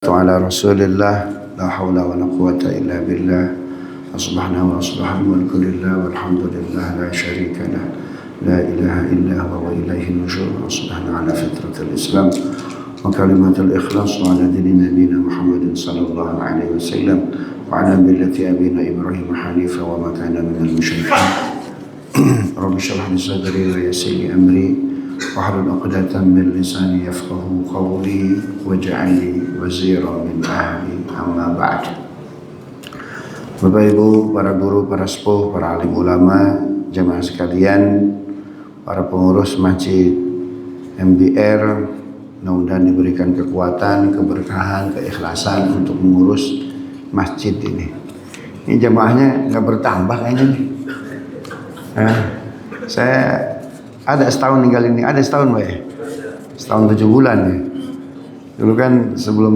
Ala Rasulillah, la haula wa la quwata illa billah. Subhanahu wa subhanahu lillah walhamdulillah la syarika lah. La ilaha illa huwa wa ilaihi nusyur. Subhanahu ala fitratil Islam wa kalimatul ikhlas wa ala dini nabiyina Muhammadin sallallahu alaihi wasallam wa ala millati abina Ibrahim hanifa wa ma kana minal musyrikin. Rabbi shrah li sadri wa yassir li amri wahlul 'uqdatam min lisani yafqahu qawli waj'alni wazira min ahli, amma ba'd. Bapak Ibu, para guru, para sepuh, para alim ulama, jamaah sekalian, para pengurus masjid MBR, mudah-mudahan diberikan kekuatan, keberkahan, keikhlasan untuk mengurus masjid ini. Ini jamaahnya nggak bertambah kayaknya nih. Saya ada setahun tinggal ini, ada setahun Pak ya? Setahun 7 bulan ya. Dulu kan sebelum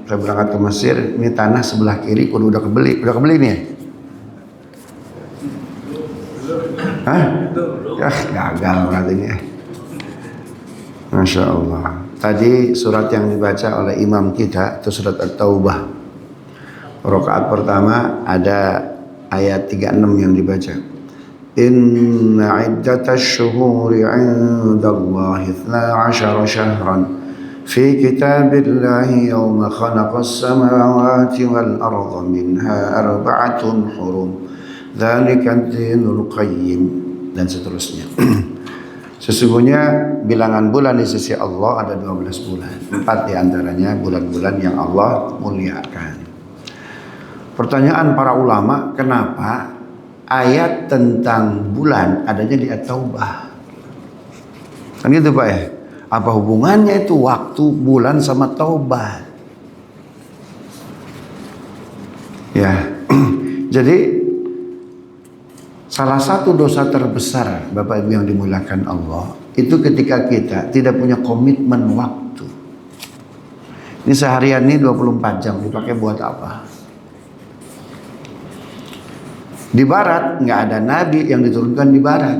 saya berangkat ke Mesir, ini tanah sebelah kiri udah kebeli nih ya? Hah? Ya gagal berarti ini ya. Masya Allah. Tadi surat yang dibaca oleh imam kita itu surat At-Taubah. Rakaat pertama ada ayat 36 yang dibaca. Inna iddatash syuhuri 'indallahi 12 syahran fi kitabillahi yawma khalaqas samawati wal arda minha arba'atun hurum dzalika ad-dinul qayyim, dan seterusnya. Sesungguhnya bilangan bulan di sisi Allah ada 12 bulan. 4 diantaranya bulan-bulan yang Allah muliakan. Pertanyaan para ulama, kenapa ayat tentang bulan adanya di At-Taubah? Kan gitu Pak ya? Apa hubungannya itu waktu, bulan sama taubat? Ya, jadi salah satu dosa terbesar Bapak Ibu yang dimuliakan Allah itu ketika kita tidak punya komitmen waktu. Ini seharian ini 24 jam dipakai buat apa? Di barat nggak ada nabi yang diturunkan di barat.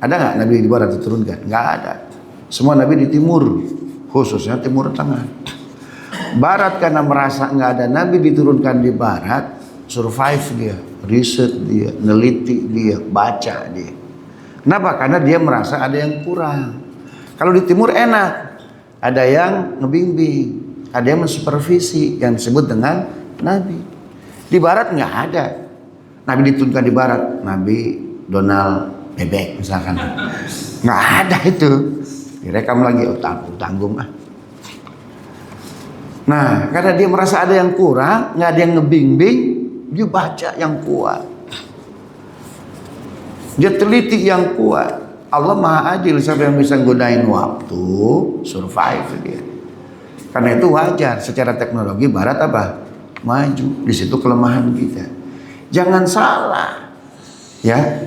Ada nggak nabi di barat diturunkan? Nggak ada. Semua nabi di timur, khususnya timur tengah. Barat karena merasa nggak ada nabi diturunkan di barat, survive dia, riset dia, neliti dia, baca dia. Kenapa? Karena dia merasa ada yang kurang. Kalau di timur enak, ada yang ngebimbing, ada yang mensupervisi yang disebut dengan nabi. Di barat nggak ada. Nabi diturunkan di barat, Nabi Donald Bebek misalkan. Nggak ada itu. Direkam lagi, tanggung ah. Nah, karena dia merasa ada yang kurang, nggak ada yang ngebimbing, dia baca yang kuat. Dia teliti yang kuat. Allah Maha Adil, siapa yang bisa gunain waktu, survive dia. Karena itu wajar, secara teknologi barat apa? Maju. Di situ kelemahan kita. Jangan salah, ya,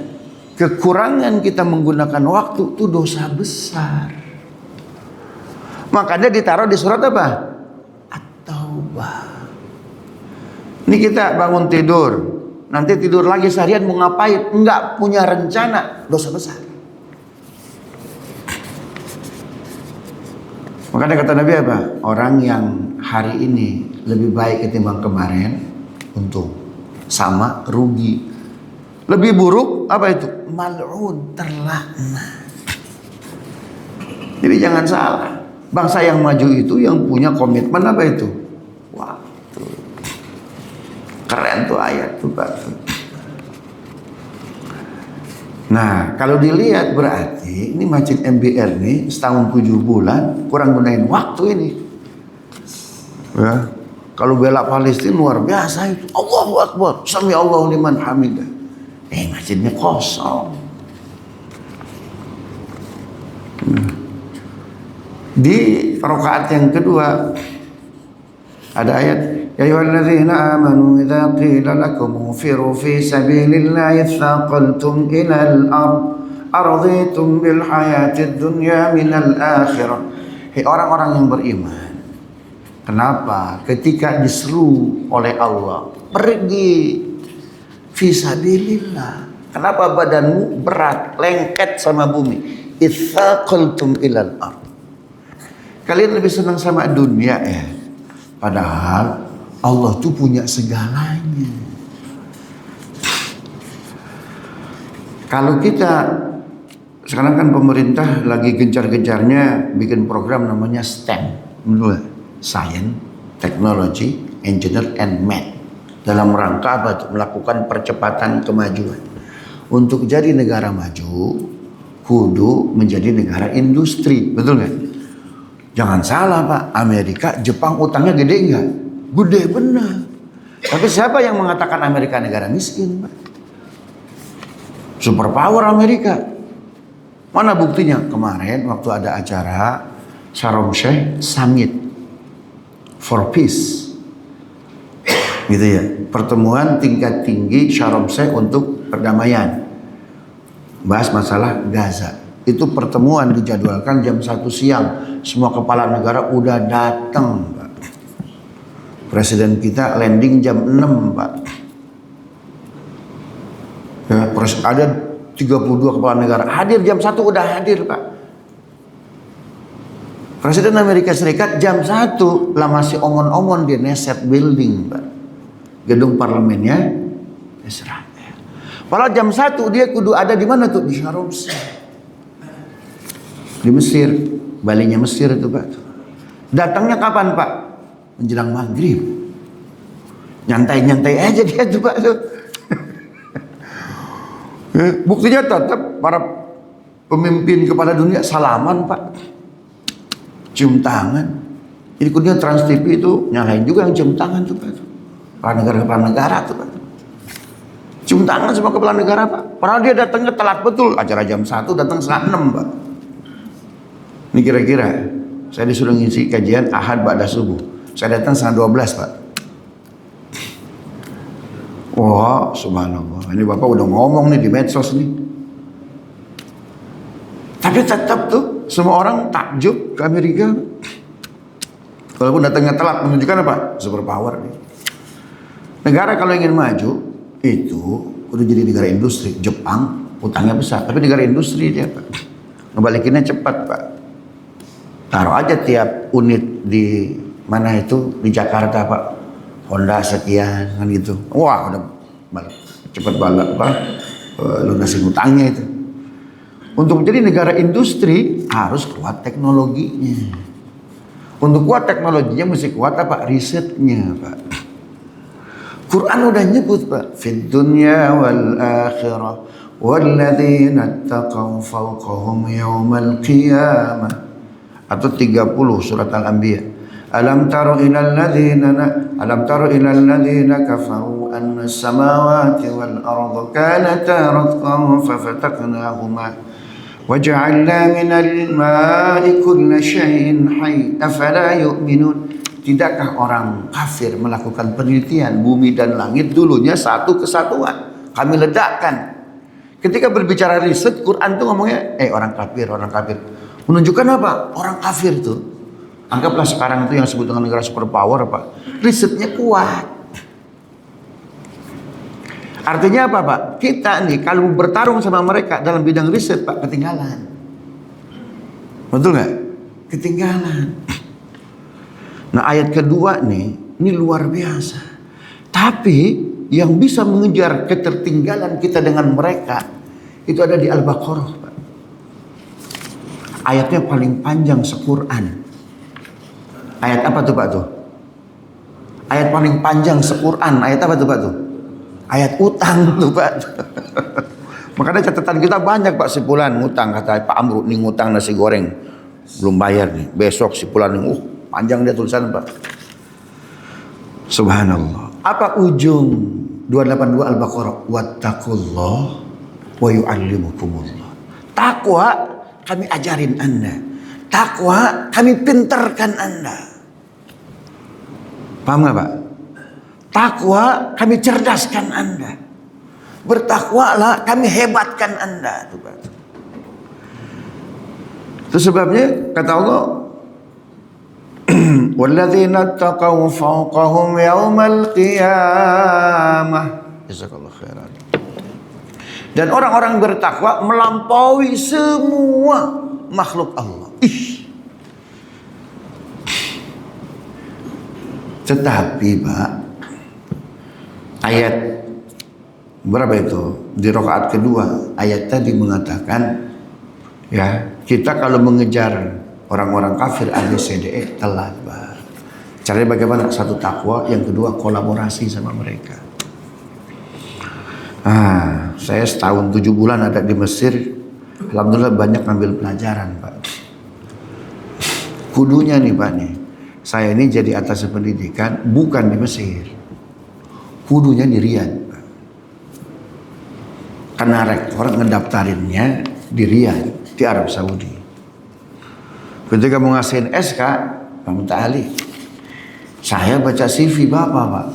kekurangan kita menggunakan waktu itu dosa besar. Makanya ditaruh di surat apa? At-Taubah. Ini kita bangun tidur, nanti tidur lagi seharian mau ngapain? Enggak punya rencana, dosa besar. Makanya kata Nabi apa? Orang yang hari ini lebih baik ketimbang kemarin, untung. Sama rugi. Lebih buruk apa itu? Mal'un, terlaknat. Jadi jangan salah. Bangsa yang maju itu yang punya komitmen apa itu? Waktu. Keren tuh ayat tuh Pak. Nah, kalau dilihat berarti ini masjid MBR nih setahun 7 bulan kurang gunain waktu ini. Ya. Kalau bela Palestina luar biasa itu. Allahu Akbar. Sami Allahu liman hamidah. Masjidnya kosong. Di rakaat yang kedua ada ayat, ya ayyuhalladzina amanu idza qila lakum infiru fi sabilillahi tsaqaltum ilal ard araditum bil hayatid dunya minal akhirah. Hei orang-orang yang beriman, kenapa ketika diseru oleh Allah pergi fisabilillah, kenapa badanmu berat, lengket sama bumi? Itsaqaltum ilal ard. Kalian lebih senang sama dunia ya. Padahal Allah tuh punya segalanya. Kalau kita sekarang kan pemerintah lagi gencar-gencarnya bikin program namanya STEM, Science, Technology, Engineer, and Math. Dalam rangka apa? Melakukan percepatan kemajuan. Untuk jadi negara maju, kudu menjadi negara industri, betul nggak? Jangan salah Pak, Amerika, Jepang utangnya gede nggak? Gede benar. Tapi siapa yang mengatakan Amerika negara miskin Pak? Superpower Amerika. Mana buktinya? Kemarin waktu ada acara Sharm Sheikh Summit for Peace, gitu ya, pertemuan tingkat tinggi Sharm Sheikh untuk perdamaian, bahas masalah Gaza. Itu pertemuan dijadwalkan jam 1 siang. Semua kepala negara udah datang Pak. Presiden kita landing jam 6 Pak. Ya, ada 32 kepala negara hadir jam 1 udah hadir Pak. Presiden Amerika Serikat jam 1 lah masih omon-omon di Knesset Building Pak, gedung parlemennya Israel. Padahal jam 1 dia kudu ada di mana tuh? Di Sharm Sheikh, di Mesir, Balinya Mesir itu Pak. Datangnya kapan Pak? Menjelang maghrib. Nyantai-nyantai aja dia tuh Pak tuh. Buktinya tetap para pemimpin kepala dunia salaman Pak, cium tangan. Jadi kemudian Trans TV itu nyalain juga yang cium tangan tuh Pak. Kepala negara tuh Pak. Cium tangan sama kepala negara Pak. Padahal dia datangnya telat betul. Acara jam 1 datang setengah 6 Pak. Ini kira-kira saya disuruh ngisi kajian Ahad ba'da subuh. Saya datang setengah 12 Pak. Wah, subhanallah. Ini Bapak udah ngomong nih di medsos nih. Tapi tetap tuh semua orang takjub ke Amerika. Walaupun datangnya telat, menunjukkan apa? Superpower nih. Negara kalau ingin maju itu udah jadi negara industri. Jepang utangnya besar, tapi negara industri dia Pak. Ngebalikinnya cepat Pak. Taruh aja tiap unit di mana itu di Jakarta Pak. Honda sekian kan gitu. Wah, udah cepat banget Pak, lunasin utangnya itu. Untuk menjadi negara industri harus kuat teknologinya. Untuk kuat teknologinya mesti kuat apa? Risetnya Pak. Quran udah nyebut Pak, fid dunya wal akhirah walladzina taqaw fawqahum yawmal qiyamah. Atau 30 surat Al-Anbiya. Alam taro ilal ladzina kafaru anna as-samawati wal arda kanata ratqan fafataqnahuma waja'alna minal ma'i kulla syai'in hayy afala yu'minun. Tidakkah orang kafir melakukan penelitian bumi dan langit dulunya satu kesatuan, kami ledakkan. Ketika berbicara riset, Quran tuh ngomongnya orang kafir. Menunjukkan apa? Orang kafir tuh, anggaplah sekarang itu yang disebut dengan negara superpower Pak, risetnya kuat. Artinya apa Pak? Kita nih kalau bertarung sama mereka dalam bidang riset Pak, ketinggalan. Betul nggak? Ketinggalan. Nah ayat kedua nih, ini luar biasa. Tapi yang bisa mengejar ketertinggalan kita dengan mereka itu ada di Al-Baqarah Pak. Ayatnya paling panjang se-Quran. Ayat apa tuh Pak tuh? Ayat paling panjang se-Quran. Ayat apa tuh Pak tuh? Ayat utang tuh Pak. Makanya catatan kita banyak Pak, si Fulan ngutang, kata Pak Amru nih ngutang nasi goreng belum bayar nih. Besok si Fulan nih, panjang dia tulisan Pak. Subhanallah. Apa ujung 282 Al-Baqarah? Wattaqullah wa yu'allimukumullah. Takwa kami ajarin Anda. Takwa kami pinterkan Anda. Paham gak Pak? Takwa kami cerdaskan Anda. Bertakwalah kami hebatkan Anda. Itu sebabnya kata Allah, walladzina taqaw fawqahum yawmal qiyamah. Jazakallahu khairan. Dan orang-orang bertakwa melampaui semua makhluk Allah. Tetapi Pak, ayat berapa itu? Di rakaat kedua, ayat tadi mengatakan, ya, kita kalau mengejar orang-orang kafir ABCDE telat Pak. Caranya bagaimana? Satu takwa, yang kedua kolaborasi sama mereka. Saya setahun 7 bulan ada di Mesir, alhamdulillah banyak ngambil pelajaran Pak. Kudunya nih Pak nih, saya ini jadi atas pendidikan bukan di Mesir, kudunya di Riyadh Pak. Karena rektor ngedaftarinnya di Riyadh, di Arab Saudi. Ketika mau ngasihin SK, Pak Muta'ali, saya baca CV Bapak Pak.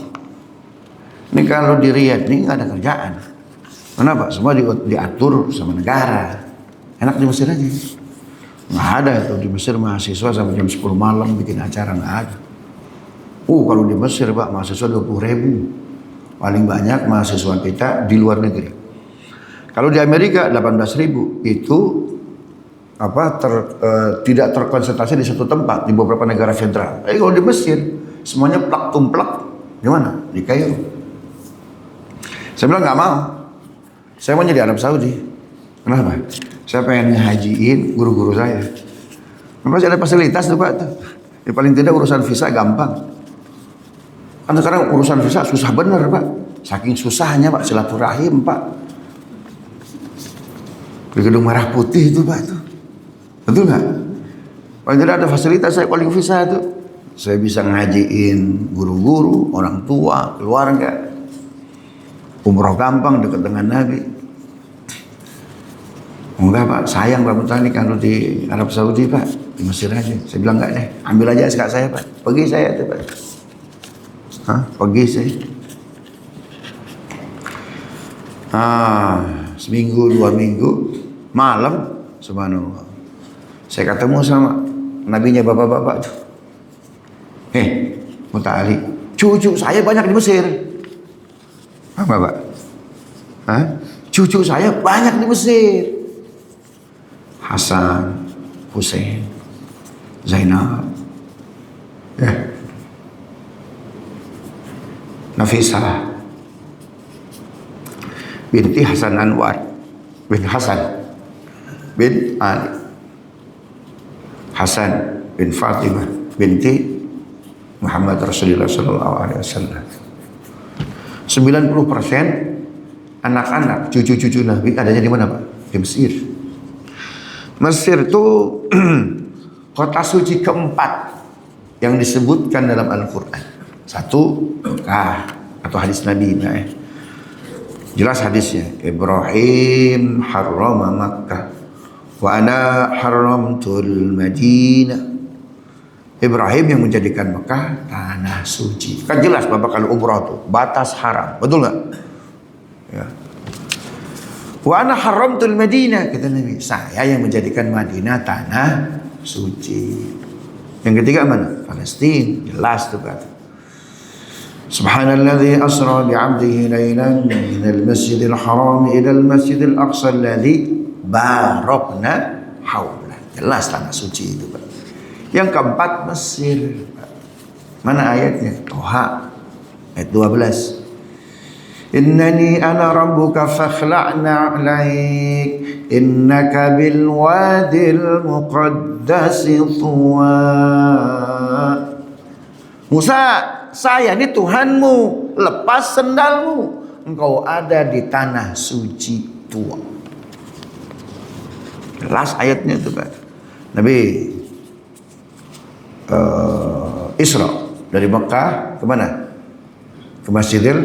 Ini kalau di Riyadh ini nggak ada kerjaan. Kenapa? Semua diatur sama negara. Enak di Mesir aja. Nggak ada itu di Mesir mahasiswa sampai jam 10 malam bikin acara, nggak ada. Kalau di Mesir Pak mahasiswa 20.000. Paling banyak mahasiswa kita di luar negeri. Kalau di Amerika 18.000 itu tidak terkonsentrasi di satu tempat di beberapa negara federal. Tapi kalau di Mesir semuanya plak tumplak di mana? Di Kairo. Saya bilang nggak mau. Saya mau jadi Arab Saudi. Kenapa? Saya pengen ngehajiin guru-guru saya. Masih ada fasilitas tuh Pak. Ya, paling tidak urusan visa gampang. Kan sekarang urusan visa susah bener Pak. Saking susahnya Pak silaturahim Pak. Di Gedung Merah Putih itu Pak itu. Betul nggak? Paling tidak ada fasilitas saya calling visa itu. Saya bisa ngajiin guru-guru, orang tua, keluarga. Umroh gampang dekat dengan Nabi. Enggak Pak, sayang Pak Muta'ali kalau di Arab Saudi Pak, di Mesir aja. Saya bilang enggak deh, ambil aja SK saya Pak. Pergi saya tuh Pak. Pergi saya. Seminggu 2 minggu, malam, subhanallah, saya ketemu sama nabinya bapak-bapak tuh. Muta'ali, cucu saya banyak di Mesir. Apa Pak? Cucu saya banyak di Mesir. Hasan, Hussein, Zainab, Nafisah binti Hasan Anwar bin Hasan bin Ali, Hasan bin Fatimah binti Muhammad Rasulullah SAW. 90% anak-anak cucu-cucu Nabi adanya di mana Pak? Di Mesir. Mesir itu kota suci keempat yang disebutkan dalam Al-Quran. 1 Mekah atau hadis Nabi. Jelas hadisnya. Ibrahim harrama Makkah wa ana haramtul Madinah. Ibrahim yang menjadikan Mekah tanah suci. Kan jelas Bapak kalau umrah tuh batas haram, betul nggak? Ya. Wa ana haramtul Madinah, kata Nabi. Saya yang menjadikan Madinah tanah suci. Yang ketiga mana? Palestina, jelas tuh kata. Subhanalladzi asra bi'abdihi lailan minal masjidil haram ilal masjidil aqsa alladzi barakna hawla. Jelas tanah suci itu Pak. Yang keempat Mesir. Mana ayatnya? Toha ayat 12. Innani ana rabbuka fakhla'na 'alaik innaka bil wadil muqaddasi tuwa. Musa, saya ini Tuhanmu, lepas sendalmu, engkau ada di tanah suci tua. Jelas ayatnya itu Pak. Nabi Isra dari Mekah ke mana? Ke Masjidil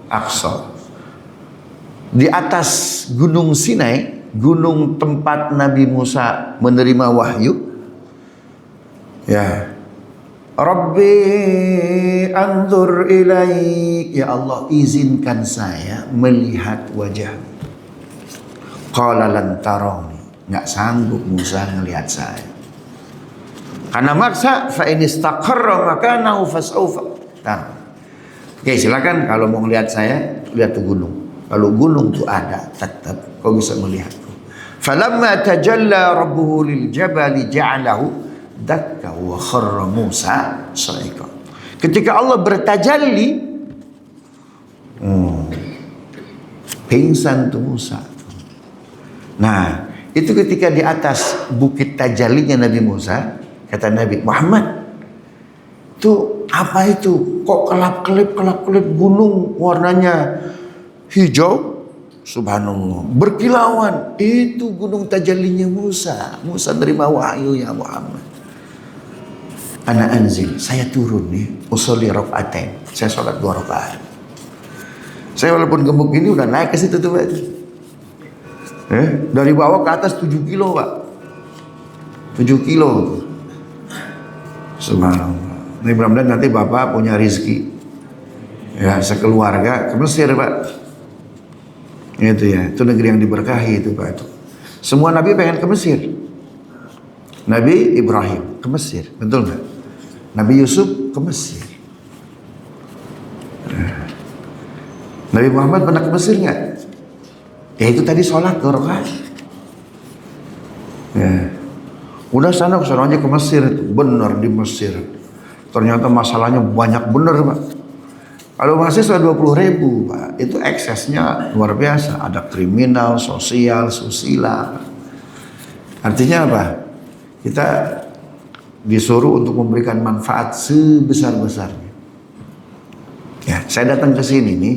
Aqsa. Di atas Gunung Sinai, gunung tempat Nabi Musa menerima wahyu. Ya. Rabbi anzur ilaik, ya Allah izinkan saya melihat wajah. Qala lan tarani, enggak sanggup Musa ngelihat saya. Karena maksa fa in istaqarra makanahu fasaufa. Oke, silakan kalau mau melihat saya, lihat tuh gunung. Kalau gunung tuh ada, tetap kau bisa melihatku. Falamma tajalla rabbuhu lil jabali ja'alahu dakka wa kharra Musa sa'iqa. Ketika Allah bertajalli, pingsan tuh Musa. Nah, itu ketika di atas bukit tajallinya Nabi Musa, kata Nabi Muhammad, tuh apa itu? Kok kelap-kelip gunung warnanya hijau? Subhanallah, berkilauan. Itu gunung tajallinya Musa. Musa nerima wahyu ya Muhammad. Ana anzil, saya turun nih, usolli rakaatain. Saya sholat 2 rakaat. Saya walaupun gemuk gini udah naik ke situ tuh, Pak. Dari bawah ke atas 7 kilo, Pak. 7 kilo. Subhanallah. Ini mudah-mudahan nanti Bapak punya rezeki. Ya, sekeluarga ke Mesir, Pak. Itu ya, itu negeri yang diberkahi itu, Pak. Semua Nabi pengen ke Mesir. Nabi Ibrahim ke Mesir, betul nggak? Nabi Yusuf ke Mesir. Nabi Muhammad pernah ke Mesir nggak? Ya itu tadi sholat 2 rakaat. Ya. Udah sana aja ke Mesir, benar di Mesir. Ternyata masalahnya banyak bener, Pak. Kalau mahasiswa 20.000, Pak, itu eksesnya luar biasa. Ada kriminal, sosial, susila. Artinya apa? Kita disuruh untuk memberikan manfaat sebesar-besarnya. Ya, saya datang ke sini nih.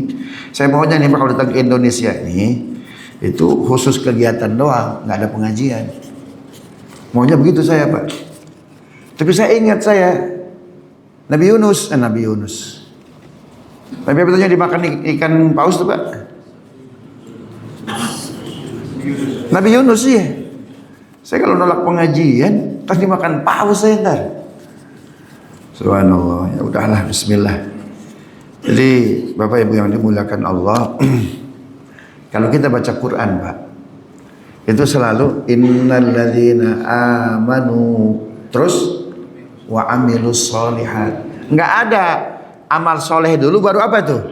Saya maunya nih Pak, kalau datang ke Indonesia nih, itu khusus kegiatan doang, nggak ada pengajian. Maunya begitu saya, Pak. Tapi saya ingat Nabi Yunus. Tapi betulnya dimakan ikan paus tuh, Pak. Nabi Yunus sih ya. Saya kalau nolak pengajian, tas dimakan paus saya ntar. Subhanallah, ya udahlah, bismillah. Jadi Bapak Ibu yang dimuliakan Allah, kalau kita baca Quran, Pak, itu selalu innalladzina amanu terus wa amilus sholihat. Enggak ada amal soleh dulu baru apa tuh?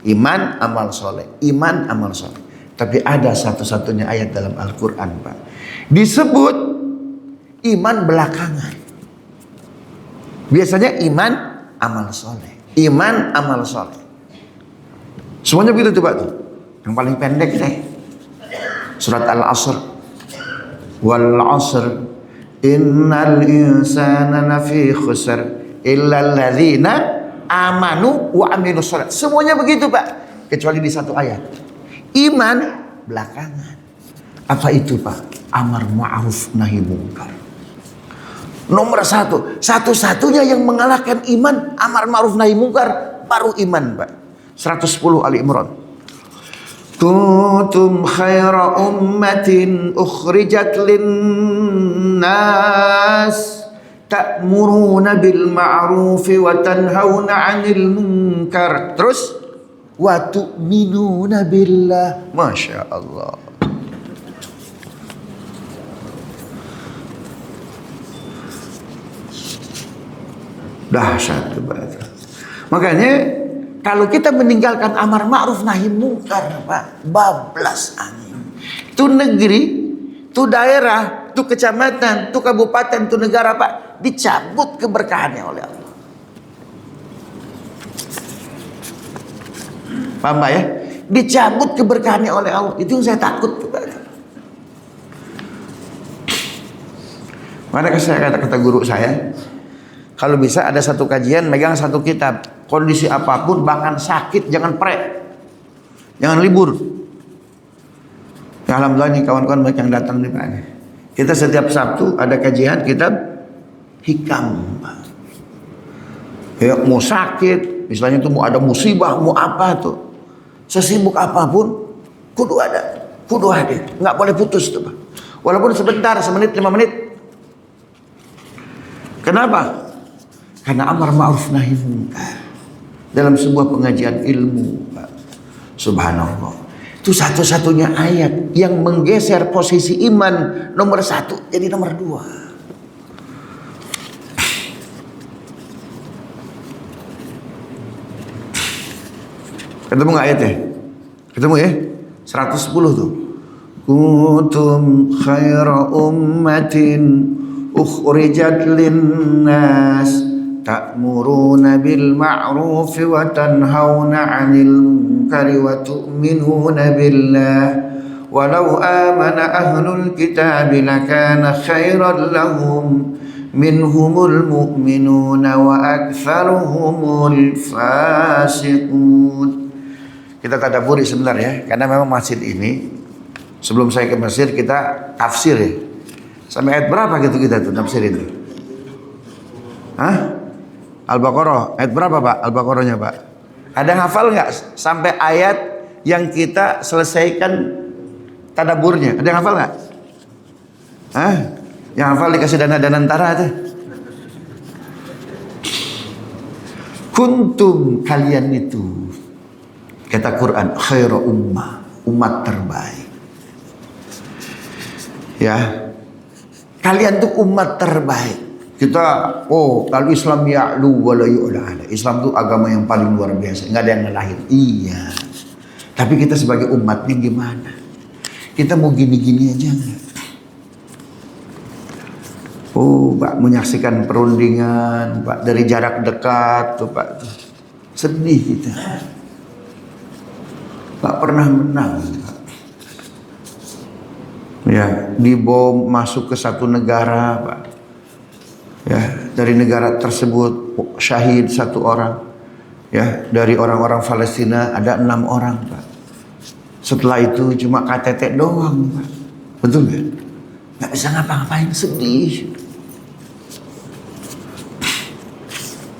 Iman, amal soleh. Iman, amal soleh. Tapi ada satu-satunya ayat dalam Al-Quran, Pak, disebut iman belakangan. Biasanya iman, amal soleh. Iman, amal soleh. Semuanya begitu tuh, Pak, tuh. Yang paling pendek deh, surat Al-Asr. Wal asr innal insana lafi khusr illa alladzina amanu wa amilus sholat. Semuanya begitu, Pak, kecuali di satu ayat. Iman belakangan. Apa itu, Pak? Amar ma'ruf nahi munkar. Nomor 1, satu-satunya yang mengalahkan iman, amar ma'ruf nahi munkar, baru iman, Pak. 110 Ali Imran. Kuntum khaira ummatin ukhrijat linnas ta'muruna bil ma'ruf wa tanhauna 'anil munkar. Terus wa tu'minuna billah. Masya Allah. Dahsyat banget. Makanya kalau kita meninggalkan amar ma'ruf nahi munkar, Pak, bablas angin. Itu negeri, itu daerah, itu kecamatan, itu kabupaten, itu negara, Pak, dicabut keberkahannya oleh Allah. Paham, Pak, ya? Dicabut keberkahannya oleh Allah. Itu yang saya takut, Pak. Mana saya kata guru saya, kalau bisa ada satu kajian megang satu kitab, kondisi apapun, bahkan sakit, jangan jangan libur. Ya, alhamdulillah nih kawan-kawan banyak yang datang nih, Pak. Kita setiap Sabtu ada kajian kitab hikam, Pak. Ya, mau sakit, misalnya itu mau ada musibah, mau apa tuh, sesibuk apapun, kudu hadir, nggak boleh putus tuh, Pak. Walaupun sebentar, 1 menit, 5 menit. Kenapa? Karena amar ma'ruf nahi munkar dalam sebuah pengajian ilmu, Pak. Subhanallah. Itu satu-satunya ayat yang menggeser posisi iman nomor 1 jadi nomor 2. Ketemu nggak ayatnya? Ketemu ya? 110 tuh. Kuntum khaira ummatin ukhrijat linnas ta'muruna bil ma'ruf wa tanhauna 'anil munkari wa tu'minuna billah walau amana ahlul kitab lakana khairan lahum minhumul mu'minuna wa aktsaruhumul fasiqun. Kita tadabburi sebentar ya, karena memang masjid ini sebelum saya ke masjid kita tafsir ya. Sampai ayat berapa gitu kita tuh tafsirin tuh? Hah? Al-Baqarah ayat berapa Pak? Al-Baqarahnya Pak? Ada yang hafal nggak sampai ayat yang kita selesaikan tadaburnya? Ada yang hafal nggak? Hah? Yang hafal dikasih dana Danantara tuh. Kuntum, kalian itu, kata Quran, khairu ummah, umat terbaik. Ya, kalian tuh umat terbaik. Kita, kalau Islam ya'lu wa la yu'la. Islam tuh agama yang paling luar biasa, nggak ada yang ngalahin. Iya. Tapi kita sebagai umatnya gimana? Kita mau gini-gini aja nggak? Pak, menyaksikan perundingan, Pak, dari jarak dekat tuh, Pak. Sedih kita. Pak pernah menang, Pak. Ya, dibom masuk ke satu negara, Pak. Ya, dari negara tersebut syahid 1 orang. Ya, dari orang-orang Palestina ada 6 orang, Pak. Setelah itu cuma KTT doang, Pak. Betul nggak? Nggak bisa ngapa-ngapain, sedih.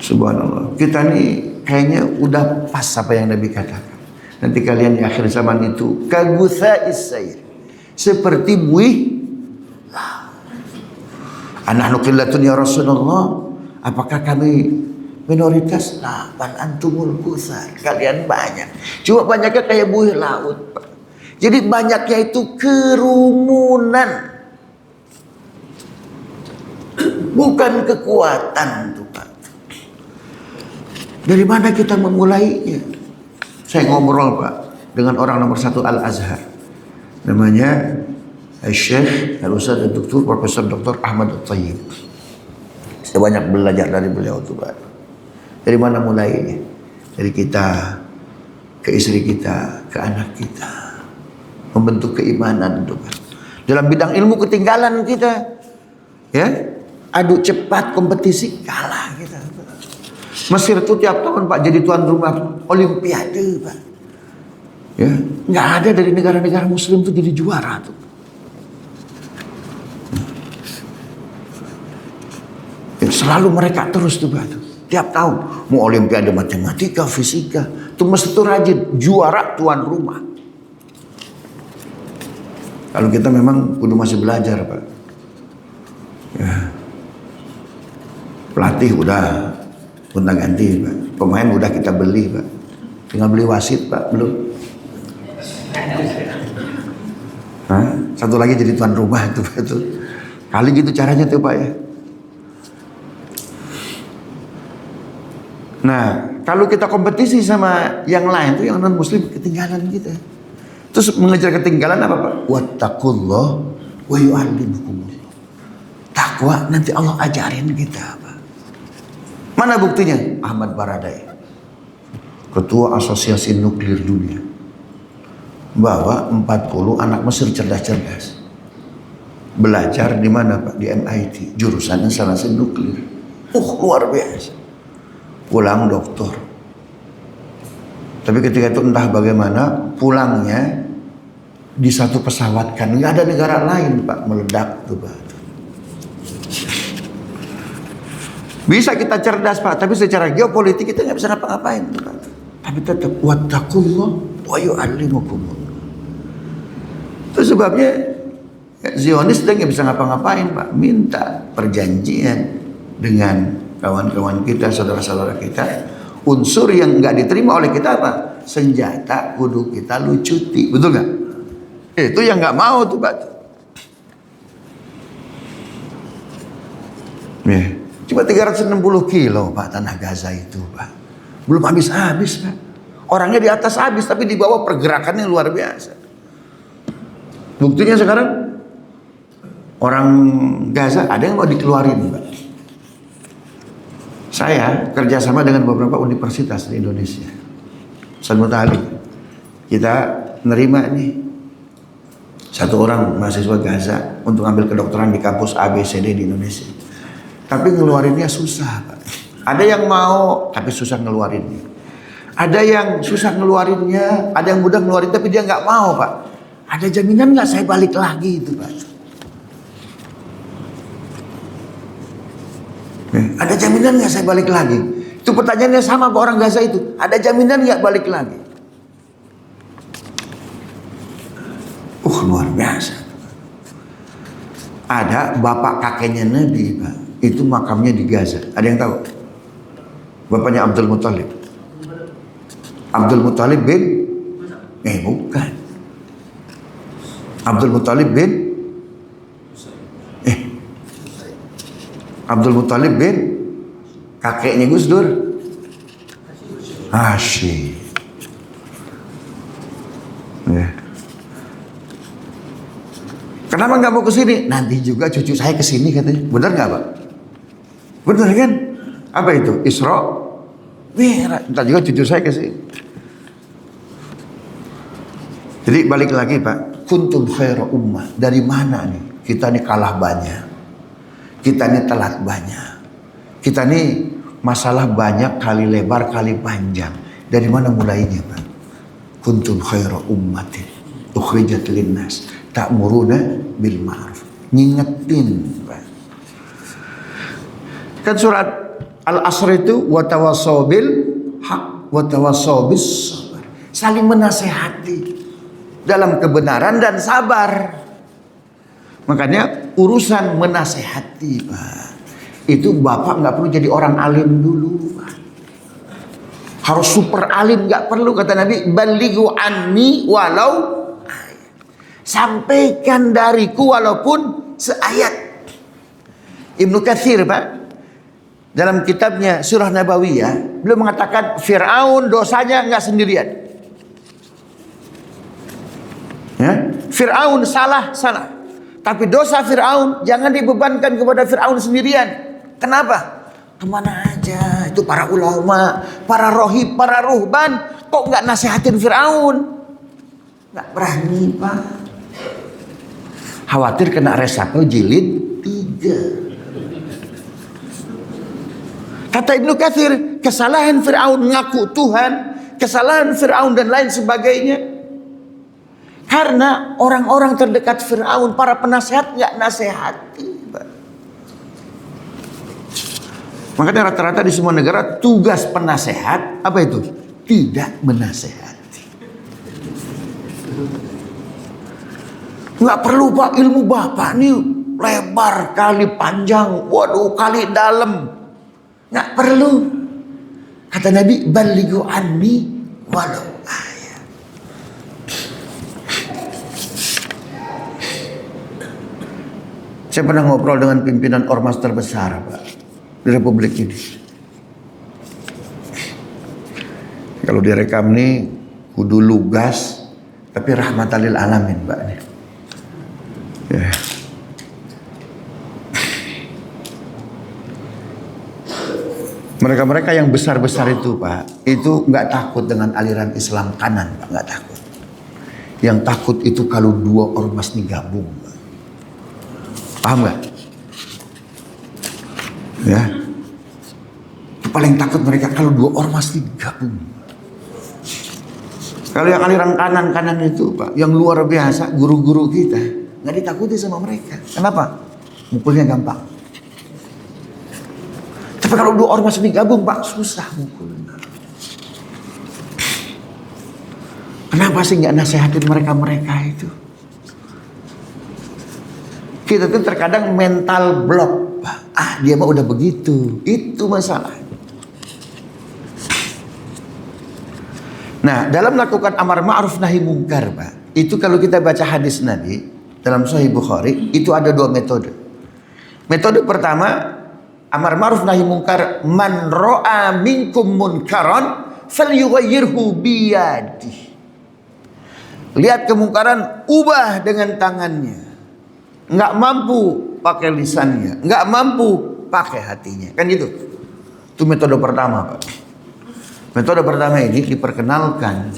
Subhanallah. Kita nih kayaknya udah pas apa yang Nabi katakan. Nanti kalian di akhir zaman itu kagutha'is sayr, seperti buih. Anahnu qillatun ya Rasulullah. Apakah kami minoritas? Lah, bal antumul guthar. Kalian banyak. Cuma banyaknya kayak buih laut, Pak. Jadi banyaknya itu kerumunan. Bukan kekuatan tuh, Pak. Dari mana kita memulainya? Saya ngobrol, Pak, dengan orang nomor 1 Al-Azhar. Namanya Syekh Al-Ustaz Dr. Profesor Dr. Ahmad At-Tayyib. Saya banyak belajar dari beliau tuh, Pak. Dari mana mulainya? Dari kita, ke istri kita, ke anak kita. Membentuk keimanan tuh, Pak. Dalam bidang ilmu ketinggalan kita. Ya, adu cepat kompetisi kalah kita. Mesir itu tiap tahun, Pak, jadi tuan rumah Olimpiade, Pak. Ya, nggak ada dari negara-negara Muslim tuh jadi juara tuh. Ya, selalu mereka terus tuh, Pak. Tiap tahun mau Olimpiade matematika, fisika, tuh mesti tuh rajin juara tuan rumah. Kalau kita memang kudu masih belajar, Pak. Ya. Pelatih udah gonta-ganti, Pak. Pemain udah kita beli, Pak. Tinggal beli wasit, Pak, belum. Hah? Satu lagi jadi tuan rumah itu, Pak. Itu. Kali gitu caranya tuh, Pak, ya. Nah, kalau kita kompetisi sama yang lain tuh yang non muslim, ketinggalan kita. Terus mengejar ketinggalan apa, Pak? Wattaqullah wa yu'allimukumullah. Takwa nanti Allah ajarin kita, Pak. Mana buktinya? Ahmad Baradai, Ketua Asosiasi Nuklir Dunia, bawa 40 anak Mesir cerdas-cerdas. Belajar di mana, Pak? Di MIT, jurusannya instalasi nuklir. Luar biasa. Pulang doktor. Tapi ketika itu entah bagaimana pulangnya di satu pesawat, kan nggak ada negara lain, Pak, meledak tuh, Pak. Bisa kita cerdas, Pak, tapi secara geopolitik kita nggak bisa ngapa-ngapain, Pak. Tapi tetap wattaqullah wa yu'allimukumullah. Itu sebabnya Zionis sedang nggak bisa ngapa-ngapain, Pak. Minta perjanjian dengan kawan-kawan kita, saudara-saudara kita. Unsur yang nggak diterima oleh kita apa? Senjata kudu kita lucuti, betul nggak? Itu yang nggak mau tuh, Pak. Ya, cuma 360 kilo, Pak, tanah Gaza itu, Pak. Belum habis-habis, Pak. Orangnya di atas habis, tapi di bawah pergerakannya luar biasa. Buktinya sekarang orang Gaza ada yang mau dikeluarin, Pak. Saya kerjasama dengan beberapa universitas di Indonesia. Ustaz Mutahali, kita nerima nih satu orang mahasiswa Gaza untuk ambil kedokteran di kampus ABCD di Indonesia. Tapi ngeluarinnya susah, Pak. Ada yang mau tapi susah ngeluarinnya. Ada yang susah ngeluarinnya, ada yang mudah ngeluarin tapi dia nggak mau, Pak. Ada jaminan nggak saya balik lagi itu, Pak? Ada jaminan nggak saya balik lagi? Itu pertanyaannya sama ke orang Gaza itu. Ada jaminan nggak balik lagi? Luar biasa. Ada bapak kakeknya Nabi, Pak. Itu makamnya di Gaza. Ada yang tahu? Bapaknya Abdul Muthalib. Abdul Muthalib bin? Bukan. Abdul Muthalib bin? Abdul Muthalib bin kakeknya Gus Dur. Hashim. Kenapa nggak mau ke sini? Nanti juga cucu saya ke sini katanya. Benar nggak, Pak? Benar kan? Apa itu? Isra Mi'raj. Nanti juga cucu saya ke sini. Jadi balik lagi, Pak. Kuntum khairu ummah. Dari mana nih? Kita nih kalah banyak. Kita nih telat banyak. Kita nih masalah banyak kali lebar kali panjang. Dari mana mulainya, Pak? Kuntum khairu ummatin ukhrijat linnas ta'muruna bil ma'ruf. Ngingetin, Pak. Kan surat Al-Asr itu wa tawassaw bil haq wa tawassaw bis sabar. Saling menasehati dalam kebenaran dan sabar. Makanya urusan menasehati, Pak, itu bapak nggak perlu jadi orang alim dulu, Pak. Harus super alim nggak perlu, kata Nabi. Balighu anni walau sampaikan dariku walaupun seayat. Ibnu Katsir, Pak, dalam kitabnya Surah Nabawiyah, beliau mengatakan Fir'aun dosanya nggak sendirian. Ya, Fir'aun salah. Tapi dosa Fir'aun jangan dibebankan kepada Fir'aun sendirian. Kenapa? Kemana aja itu para ulama, para rohib, para ruhban, kok nggak nasihatin Fir'aun? Nggak berani, Pak. Khawatir kena resapel jilid 3. Kata Ibnu Katsir, kesalahan Fir'aun ngaku Tuhan, kesalahan Fir'aun dan lain sebagainya, karena orang-orang terdekat Fir'aun, para penasehat nggak nasehati, Pak. Makanya rata-rata di semua negara tugas penasehat apa itu? Tidak menasehati. Nggak perlu, Pak, ilmu Bapak nih lebar kali panjang, waduh kali dalam. Nggak perlu. Kata Nabi, balighu anni walau ayat. Saya pernah ngobrol dengan pimpinan ormas terbesar, Pak, di Republik ini. Kalau direkam nih kudu lugas, tapi rahmatan lil alamin, Pak. Ya. Mereka-mereka yang besar-besar itu, Pak, itu nggak takut dengan aliran Islam kanan, Pak, nggak takut. Yang takut itu kalau dua ormas nih gabung, Pak. Paham nggak? Ya. Paling takut mereka kalau dua ormas nih gabung. Kalau yang aliran kanan itu, Pak, yang luar biasa, guru-guru kita nggak ditakuti sama mereka. Kenapa? Mukulnya gampang. Tapi kalau dua ormas ini gabung, Pak, susah mukulnya. Kenapa sih nggak nasehatin mereka itu? Kita tuh terkadang mental block, Pak. Dia mah udah begitu. Itu masalah. Nah, dalam melakukan amar ma'ruf nahi mungkar, Pak, itu kalau kita baca hadis Nabi dalam Sahih Bukhari, itu ada 2 metode. Metode pertama, amar ma'ruf nahi mungkar, man ra'a minkum munkaran falyughayyirhu biyadihi. Lihat kemungkaran, ubah dengan tangannya. Nggak mampu pakai lisannya, nggak mampu pakai hatinya, kan gitu. Itu metode pertama, Pak. Metode pertama ini diperkenalkan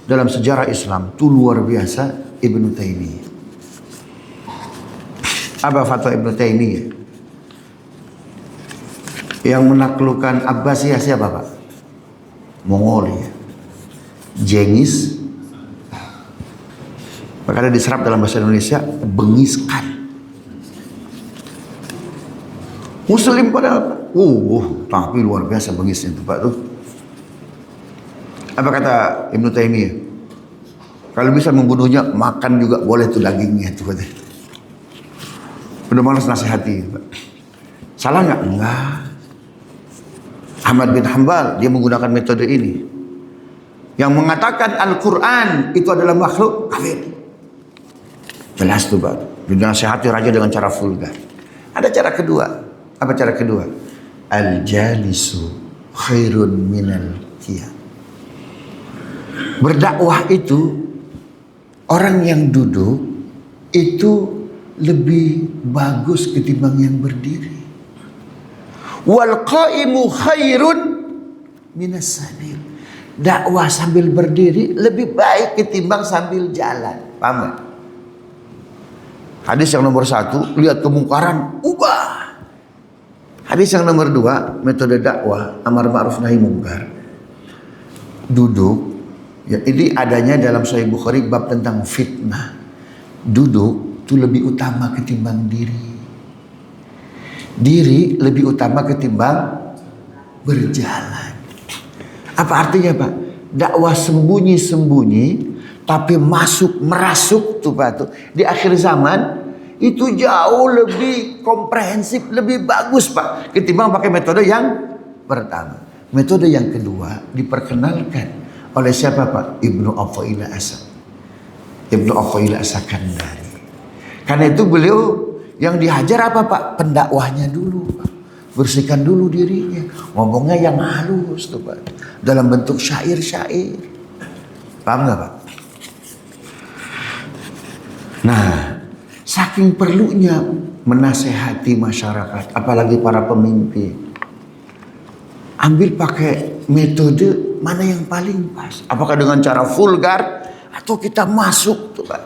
dalam sejarah Islam. Itu luar biasa, Ibnu Taimiyah. Apa fatwa Ibnu Taimiyah? Yang menaklukkan Abbasiyah siapa, Pak? Mongolia. Jengis. Makanya diserap dalam bahasa Indonesia, Bengiskan. Muslim padahal, tapi luar biasa bengisnya itu, Pak tuh. Apa kata Ibnu Taimiyah? Kalau bisa membunuhnya, makan juga boleh tuh dagingnya tuh katanya. Udah malas nasihati, Pak. Salah nggak? Enggak. Ahmad bin Hanbal dia menggunakan metode ini. Yang mengatakan Al-Quran itu adalah makhluk, kafir. Jelas tuh, Pak. Dinasihati raja dengan cara vulgar. Ada cara kedua. Apa cara kedua? Al-jalisu khairun minal qiyam. Berdakwah itu, orang yang duduk itu lebih bagus ketimbang yang berdiri. Wal qaimu khairun minas sabil. Dakwah sambil berdiri lebih baik ketimbang sambil jalan. Paham gak? Hadis yang nomor 1, lihat kemungkaran, ubah. Hadis yang nomor 2, metode dakwah amar ma'ruf nahi munkar. Duduk. Ya, ini adanya dalam Sahih Bukhari bab tentang fitnah. Duduk itu lebih utama ketimbang diri. Diri lebih utama ketimbang berjalan. Apa artinya, Pak? Dakwah sembunyi-sembunyi tapi merasuk tuh, Pak tuh. Di akhir zaman itu jauh lebih komprehensif, lebih bagus, Pak, ketimbang pakai metode yang pertama. Metode yang kedua diperkenalkan oleh siapa, Pak? Ibnu Athaillah As-Sakandari. Karena itu beliau yang dihajar apa, Pak? Pendakwahnya dulu, Pak. Bersihkan dulu dirinya. Ngomongnya yang halus tuh, Pak. Dalam bentuk syair-syair. Paham gak, Pak? Nah, saking perlunya menasehati masyarakat, apalagi para pemimpin. Ambil pakai metode mana yang paling pas? Apakah dengan cara vulgar atau kita masuk tuh, Pak?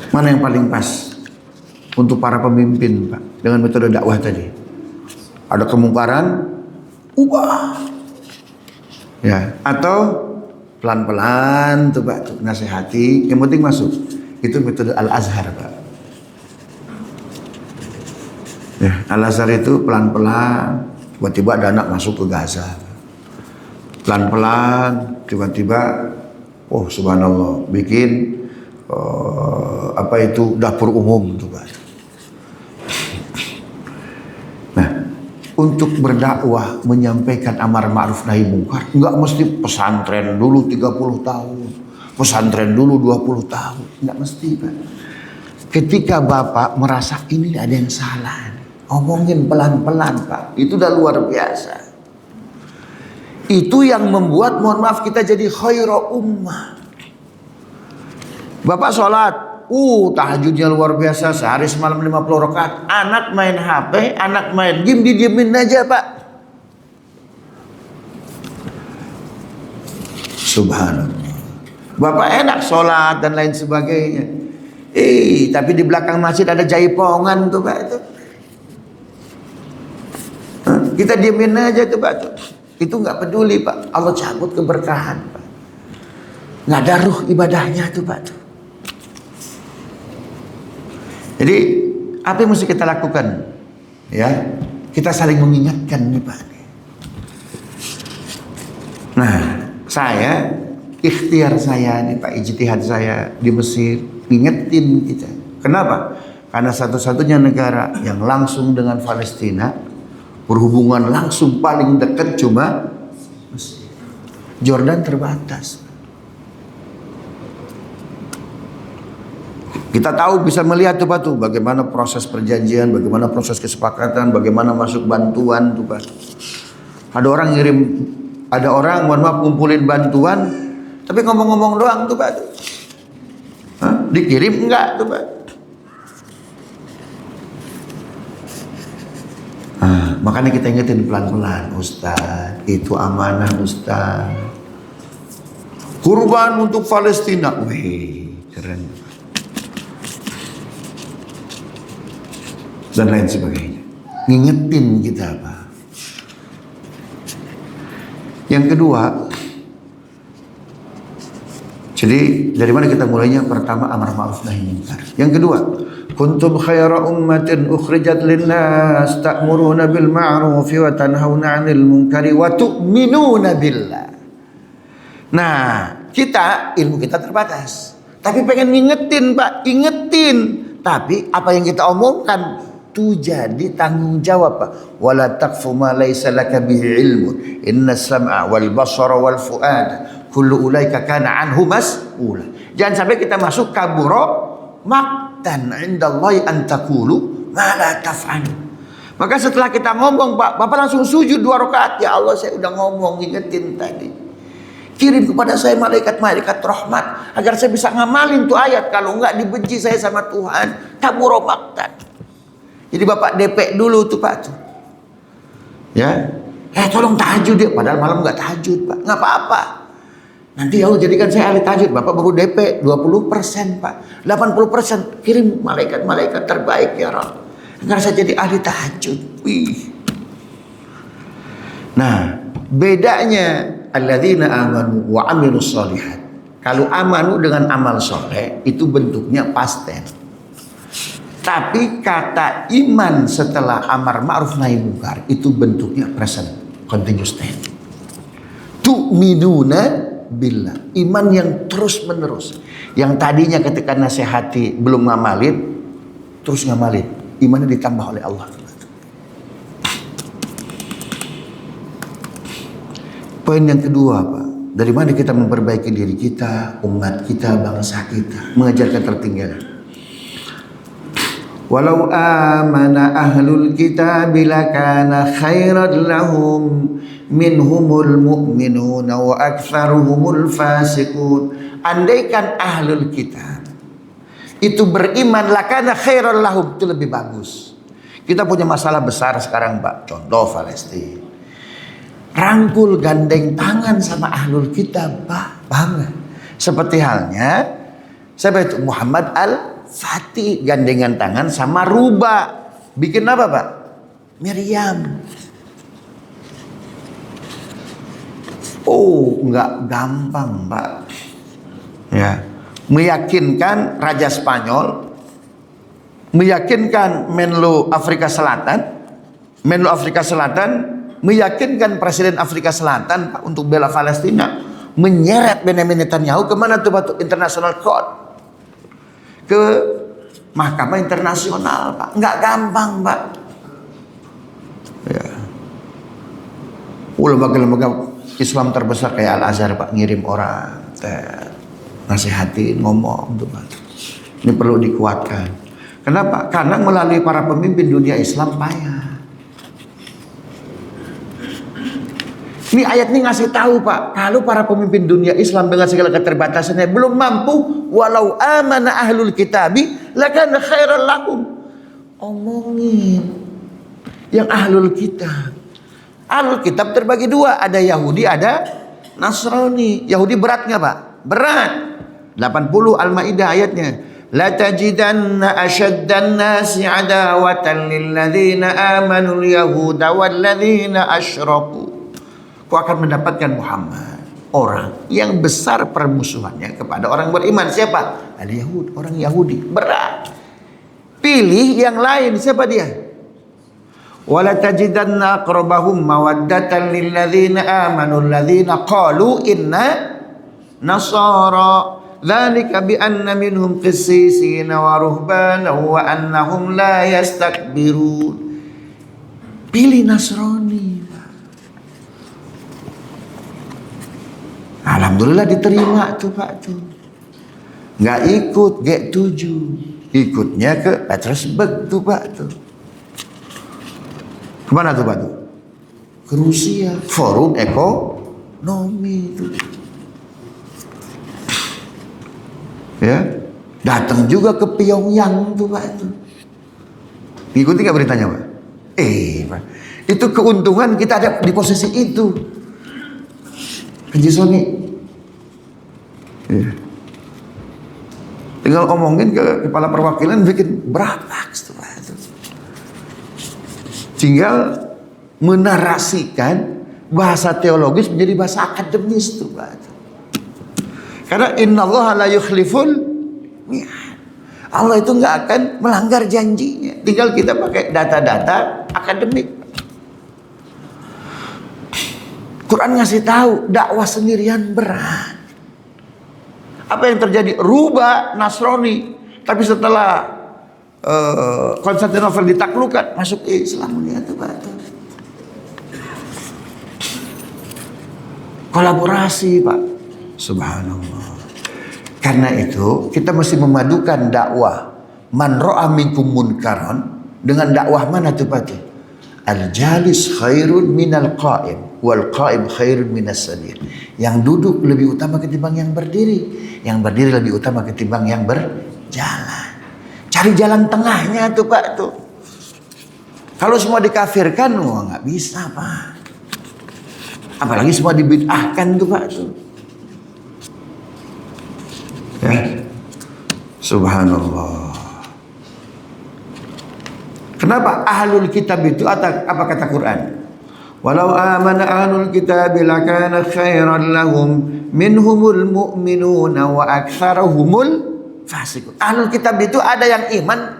Mana yang paling pas untuk para pemimpin, Pak, dengan metode dakwah tadi? Ada kemungkaran, ubah. Ya, atau pelan-pelan tuh, Pak, tuh, nasihati, yang penting masuk. Itu metode Al-Azhar, Pak. Ya, Al-Azhar itu pelan-pelan, tiba-tiba ada anak masuk ke Gaza. Pelan-pelan, tiba-tiba, oh subhanallah, bikin dapur umum tuh, Pak. Nah, untuk berdakwah, menyampaikan amar ma'ruf nahi munkar, enggak mesti pesantren dulu 30 tahun, pesantren dulu 20 tahun, enggak mesti, Pak. Ketika Bapak merasa ini ada yang salah, omongin pelan-pelan, Pak. Itu udah luar biasa. Itu yang membuat, mohon maaf, kita jadi khairu ummah. Bapak sholat, tahajudnya luar biasa, sehari semalam 50 rakaat. Anak main HP, anak main game, didiemin aja, Pak. Subhanallah. Bapak enak sholat dan lain sebagainya. Tapi di belakang masjid ada jaipongan tuh, Pak. Kita diemin aja tuh, Pak. Itu nggak peduli, Pak. Allah cabut keberkahan, Pak. Nggak ada ruh ibadahnya tuh, Pak. Jadi apa yang mesti kita lakukan? Ya, kita saling mengingatkan nih, Pak. Nah, saya ikhtiar saya nih, Pak, ijtihad saya di Mesir ngingetin kita. Kenapa? Karena satu-satunya negara yang langsung dengan Palestina, berhubungan langsung paling dekat cuma Mesir. Jordan terbatas. Kita tahu, bisa melihat tuh, Pak, tuh bagaimana proses perjanjian, bagaimana proses kesepakatan, bagaimana masuk bantuan tuh, Pak. Ada orang mohon maaf ngumpulin bantuan, tapi ngomong-ngomong doang tuh, Pak. Dikirim enggak tuh, Pak. Makanya kita ingetin pelan-pelan, Ustaz, itu amanah Ustaz. Kurban untuk Palestina, wih, keren. Dan lain sebagainya. Ngingetin kita apa? Yang kedua, jadi dari mana kita mulainya? Pertama, amar ma'ruf nahi munkar. Yang kedua, kuntum khaira ummatin ukhrijat linnas ta'muruna bil ma'ruf wa tanhauna 'anil munkari wa tu'minuna billah. Nah, kita ilmu kita terbatas. Tapi pengen ngingetin, Pak, ingetin. Tapi apa yang kita omongkan itu jadi tanggung jawab, Pak. Wala taqfu ma laysa laka bihi ilmun. Inna sam'a wal basara wal fu'ada kullu ulaika kana anhu mas'ula. Jangan sampai kita masuk kaburo maktan indallahi an taqulu ma la taf'alu. Maka setelah kita ngomong, Pak, Bapak langsung sujud 2 rakaat. Ya Allah, saya udah ngomong, ingetin tadi. Kirim kepada saya malaikat-malaikat rahmat agar saya bisa ngamalin tuh ayat. Kalau enggak dibenci saya sama Tuhan. Kaburo maktan. Jadi Bapak DP dulu tuh, Pak, tuh. Ya. Tolong tahajud ya. Padahal malam enggak tahajud, Pak. Enggak apa-apa. Nanti ya Allah jadikan saya ahli tahajud. Bapak baru DP 20%, Pak. 80% kirim malaikat-malaikat terbaik ya Rabb. Agar saya jadi ahli tahajud. Wih. Nah, bedanya alladzina amanu wa amilus sholihat. Kalau amanu dengan amal soleh itu bentuknya past tense. Tapi kata iman setelah amar ma'ruf nahi munkar itu bentuknya present continuous tense. Tu'minuna billah, iman yang terus menerus. Yang tadinya ketika nasihati belum ngamalin, terus ngamalin, imannya ditambah oleh Allah. Poin yang kedua, Pak, dari mana kita memperbaiki diri kita, umat kita, bangsa kita, mengejar ketertinggalan. Walau amana ahlul kitab lakana khairan lahum minhumul mu'minuna wa aktsaruhumul fasiqun. Andaikan ahlul kitab itu beriman, lakana khairan lahum, itu lebih bagus. Kita punya masalah besar sekarang, Pak. Contoh Palestina. Rangkul gandeng tangan sama ahlul kitab, Pak. Paham gak? Seperti halnya siapa itu? Muhammad Al-Fatih gandengan tangan sama Ruba. Bikin apa, Pak? Miriam. Oh, nggak gampang, Pak. Ya, meyakinkan Raja Spanyol, meyakinkan Menlo Afrika Selatan, meyakinkan Presiden Afrika Selatan, Pak, untuk bela Palestina, menyeret Benjamin Netanyahu kemana tuh, Pak? International Court, ke Mahkamah Internasional, Pak. Nggak gampang, Pak. Ya. Lembaga-lembaga Islam terbesar kayak Al-Azhar, Pak, ngirim orang, nasihatin, ngomong tuh, Pak. Ini perlu dikuatkan. Kenapa? Karena melalui para pemimpin dunia Islam payah. Ini ayat ini ngasih tahu, Pak, kalau para pemimpin dunia Islam dengan segala keterbatasannya belum mampu, walau amana ahlul kitabi lakana khairan lahum. Omongin yang ahlul kitab. Ahlul kitab terbagi 2, ada Yahudi, ada Nasrani. Yahudi berat nggak, Pak? Berat. 80 Al-Maidah ayatnya. La tajidanna ashaddan nasi adawatan lil ladzina amanu al-yahuda wal ladzina asyraku. Kau akan mendapatkan Muhammad orang yang besar permusuhannya kepada orang beriman. Siapa? Al-Yahud, orang Yahudi. Berat. Pilih yang lain. Siapa dia? Wala tajidanna aqrabahum mawaddatan lil ladzina amanu alladzina qalu inna nasara. Dzalika bi anna minhum qissisina wa ruhbana wa annahum la yastakbirun. Pilih Nasrani. Alhamdulillah diterima tuh, Pak, tuh. Nggak ikut G7, ikutnya ke Petersburg tuh, Pak, tuh. Kemana tuh, Pak, tuh? Ke Rusia, Forum Ekonomi tuh. Ya, datang juga ke Pyongyang tuh, Pak, tuh. Ikuti nggak beritanya, Pak? Pak, Itu keuntungan kita ada di posisi itu. Haji Soni, ya. Tinggal omongin ke kepala perwakilan bikin berapa, tinggal menarasikan bahasa teologis menjadi bahasa akademis tuh Pak. Karena innallaha la yukhliful mi'ad. Allah itu nggak akan melanggar janjinya. Tinggal kita pakai data-data akademik. Quran ngasih tahu dakwah sendirian berat. Apa yang terjadi? Rubah Nasrani, tapi setelah Konstantinopel ditaklukkan, masuk Islam. Lihat tuh Pak. Kolaborasi Pak. Subhanallah. Karena itu kita mesti memadukan dakwah man ra'a minkum munkaran dengan dakwah mana tuh Pak? Al-jalis khairun minal qa'im wal qa'im khairun minas sadir. Yang duduk lebih utama ketimbang yang berdiri, yang berdiri lebih utama ketimbang yang berjalan. Cari jalan tengahnya tuh Pak tuh. Kalau semua dikafirkan, wah nggak bisa Pak. Apalagi semua dibid'ahkan tuh Pak tuh. Ya. Subhanallah. Kenapa ahlul kitab itu apa kata Quran? Walau amana ahlul kitab lakana khairan lahum minhumul mu'minuna wa aktsarahumul fasiqun. Ahlul kitab itu ada yang iman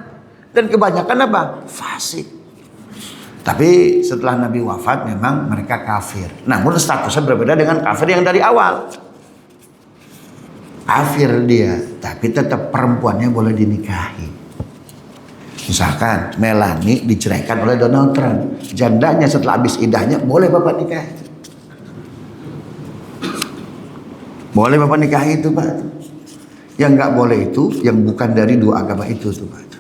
dan kebanyakan apa? Fasik. Tapi setelah Nabi wafat memang mereka kafir. Namun statusnya berbeda dengan kafir yang dari awal. Kafir dia, tapi tetap perempuannya boleh dinikahi. Misalkan Melanie diceraikan oleh Donald Trump, jandanya setelah habis idahnya boleh bapak nikahi. Boleh bapak nikahi itu Pak. Yang nggak boleh itu yang bukan dari dua agama itu tuh Pak.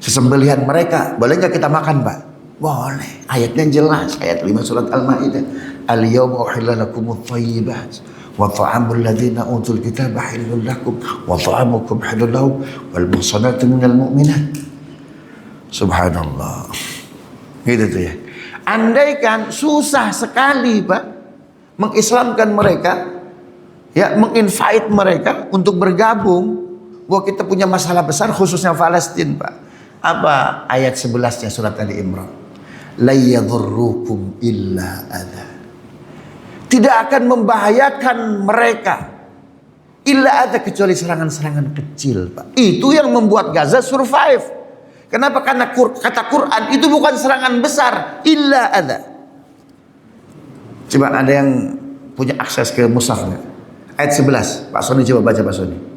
Sesembelihan mereka boleh nggak kita makan Pak? Boleh. Ayatnya jelas, ayat 5 surat Al-Maidah. Al-yawma uhilla lakumut thayyibat wa ta'amul ladzina utul kitaba halal lakum wa ta'amukum halal lahum wal muhsanatu minal mu'minat. Subhanallah. Gitu tuh ya. Andaikan susah sekali Pak mengislamkan mereka, ya, menginvite mereka untuk bergabung, bahwa kita punya masalah besar khususnya Palestina Pak. Apa ayat 11-nya surat Ali Imran? La yadhurrukum illa adha. Tidak akan membahayakan mereka illa adha, kecuali serangan-serangan kecil Pak. Itu yang membuat Gaza survive. Kenapa? Karena kata Quran itu bukan serangan besar, illa adha. Coba ada yang punya akses ke mushaf nggak? Ayat 11, Pak Soni coba baca Pak Soni.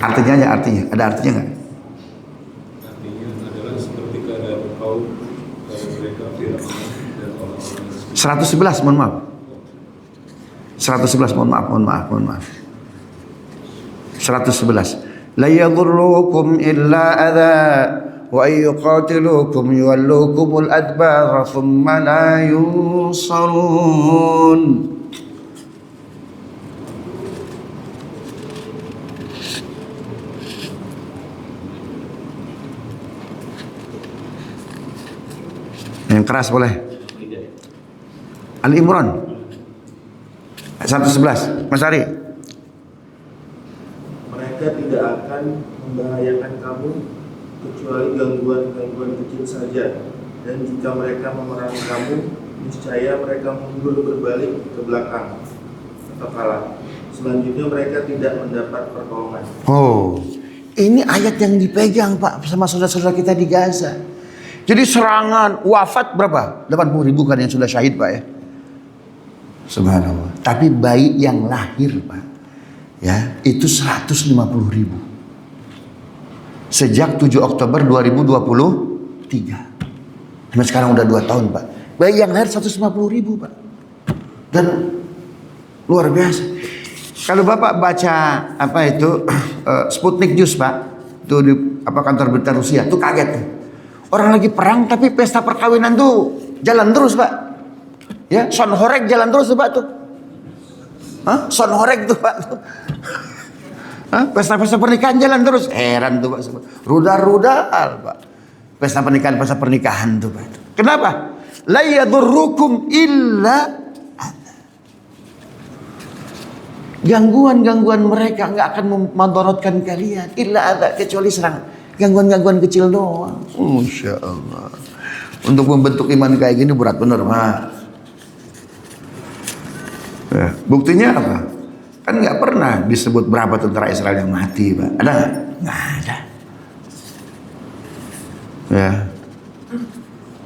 Artinya aja, artinya. Ada artinya nggak? Artinya adalah seperti keadaan kaum mereka Fir'aun dan orang-orang 111, mohon maaf. 111, mohon maaf. 111. La yadhurrukum illa adha wa ayyuqatilukum yuwallukumul adbara thumma la yunsarun. Yang keras boleh. Ali Imran 111, Mas Ari. Mereka tidak akan membahayakan kamu kecuali gangguan-gangguan kecil saja. Dan jika mereka memerangi kamu, niscaya mereka mundur berbalik ke belakang atau kalah. Selanjutnya mereka tidak mendapat pertolongan. Oh, ini ayat yang dipegang Pak sama saudara-saudara kita di Gaza. Jadi serangan wafat berapa? 80.000 kan yang sudah syahid Pak ya. Subhanallah. Tapi bayi yang lahir Pak, ya itu 150.000. Sejak 7 Oktober 2023. Sampai sekarang udah 2 tahun Pak. Bayi yang lahir 150.000 Pak. Dan luar biasa. Kalau Bapak baca apa itu Sputnik News Pak, itu di kantor berita Rusia, tuh kaget tuh. Orang lagi perang tapi pesta perkawinan tuh jalan terus Pak. Ya, Son Horeg jalan terus tuh Pak tuh. Hah? Son horeg tuh Pak. Hah? Pesta-pesta pernikahan jalan terus. Heran tuh Pak. Rudal-rudal Pak. Pesta pernikahan tuh Pak. Kenapa? La yadurrukum illa gangguan-gangguan mereka nggak akan memudaratkan kalian illa ada, kecuali serang gangguan-gangguan kecil doang. Masya Allah. Untuk membentuk iman kayak gini berat bener Pak. Ya, buktinya apa? Kan nggak pernah disebut berapa tentara Israel yang mati Pak. Ada nggak? Nggak ada. Ya.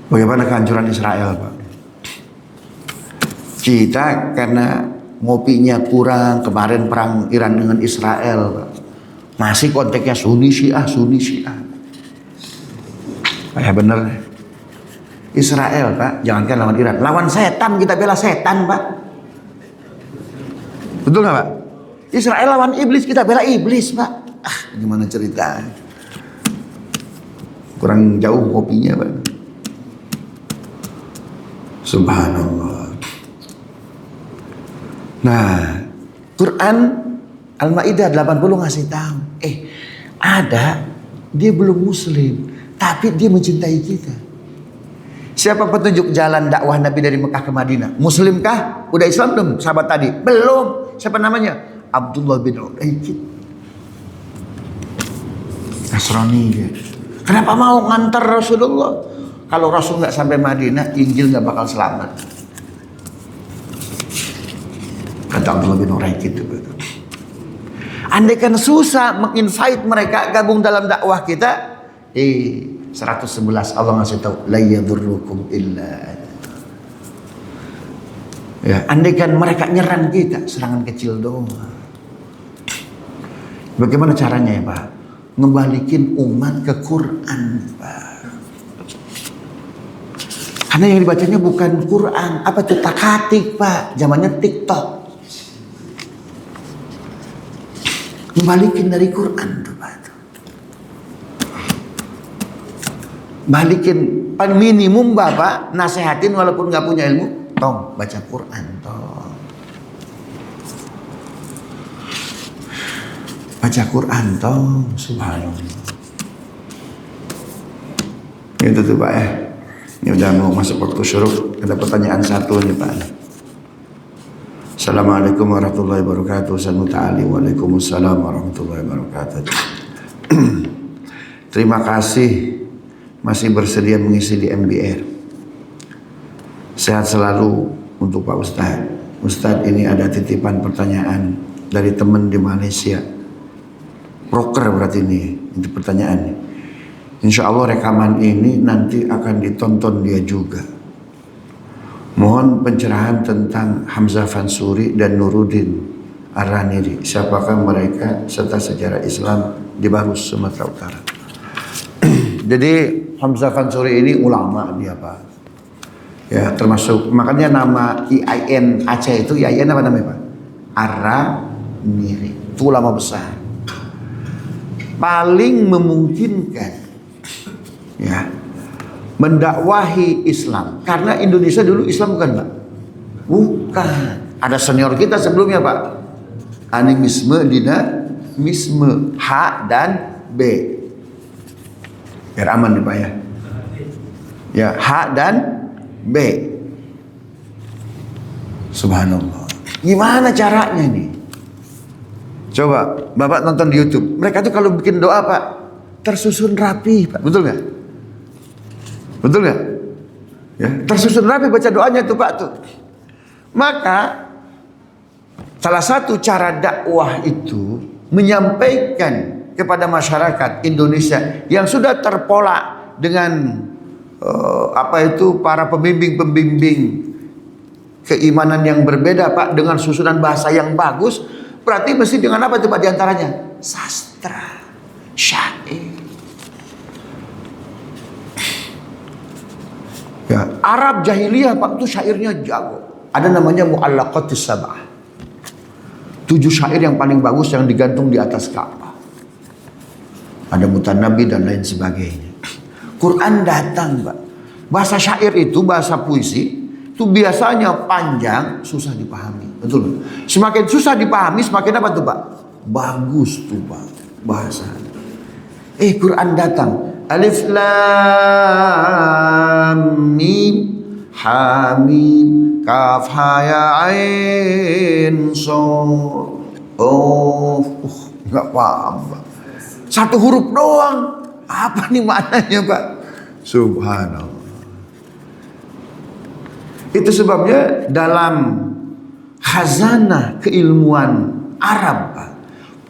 Bagaimana kehancuran Israel Pak? Kita karena ngopinya kurang, kemarin perang Iran dengan Israel Pak. Masih konteksnya Sunni Syiah. Ya bener. Israel Pak, jangankan lawan Iran, lawan setan kita bela setan Pak. Betul nggak Pak? Israel lawan iblis, kita bela iblis Pak. Gimana cerita? Kurang jauh kopinya Pak. Subhanallah. Nah, Quran Al-Maidah 80 ngasih tahu, ada dia belum muslim, tapi dia mencintai kita. Siapa petunjuk jalan dakwah Nabi dari Mekah ke Madinah? Muslimkah? Udah Islam belum? Sahabat tadi? Belum. Siapa namanya? Abdullah bin Udaikid. Nasrani dia. Kenapa mau ngantar Rasulullah? Kalau Rasul nggak sampai Madinah, Injil nggak bakal selamat. Kata Abdullah bin Udaikid itu. Andaikan susah menginvite mereka gabung dalam dakwah kita, 111 Allah ngasih tahu la yadurrukum illa. Ya, andaikan mereka nyerang kita, serangan kecil doang. Bagaimana caranya ya Pak? Ngebalikin umat ke Quran Pak. Karena yang dibacanya bukan Quran, apa itu takatik Pak, zamannya TikTok. Ngebalikin dari Quran tuh Pak. Balikin, minimum Bapak nasehatin walaupun nggak punya ilmu, tong baca Quran tong. Baca Quran tong, subhanallah. Itu tuh Pak ya. Ini udah mau masuk waktu syuruk. Ada pertanyaan satu nih Pak. Assalamualaikum warahmatullahi wabarakatuh. Waalaikumsalam warahmatullahi wabarakatuh. Terima kasih masih bersedia mengisi di MBR. Sehat selalu untuk Pak Ustadz. Ustadz, ini ada titipan pertanyaan dari teman di Malaysia. Broker berarti ini pertanyaannya. Insya Allah rekaman ini nanti akan ditonton dia juga. Mohon pencerahan tentang Hamzah Fansuri dan Nuruddin Ar-Raniri. Siapakah mereka serta sejarah Islam di Barus, Sumatera Utara. Jadi Hamzah Fansuri ini ulama dia Pak. Ya termasuk, makanya nama IAIN Aceh itu IAIN apa namanya Pak? Ar-Raniri. Itu ulama besar. Paling memungkinkan ya mendakwahi Islam. Karena Indonesia dulu Islam bukan Pak? Bukan. Ada senior kita sebelumnya Pak. Animisme, dinamisme, H dan B. Biar aman nih Pak ya. Ya, H dan B. Subhanallah. Gimana caranya nih? Coba Bapak nonton di YouTube. Mereka tuh kalau bikin doa Pak, tersusun rapi Pak. Betul nggak? Betul nggak? Ya, tersusun rapi baca doanya tuh Pak tuh. Maka salah satu cara dakwah itu menyampaikan kepada masyarakat Indonesia yang sudah terpola dengan para pembimbing keimanan yang berbeda Pak, dengan susunan bahasa yang bagus. Berarti mesti dengan apa itu Pak diantaranya? Sastra, syair. Ya, Arab jahiliyah Pak itu syairnya jago. Ada namanya Mu'allaqatus Sab'ah. 7 syair yang paling bagus yang digantung di atas Ka'bah. Ada Mutanabbi dan lain sebagainya. Quran datang Pak. Bahasa syair itu, bahasa puisi itu biasanya panjang, susah dipahami. Betul. Semakin susah dipahami, semakin apa tuh Pak? Bagus tuh Pak bahasa. Quran datang. Alif Lam Mim Hamim Kaf Ha Ya Ain Shad. Nggak paham Pak. Satu huruf doang. Apa nih maknanya Pak? Subhanallah. Itu sebabnya dalam khazanah keilmuan Arab, Pak,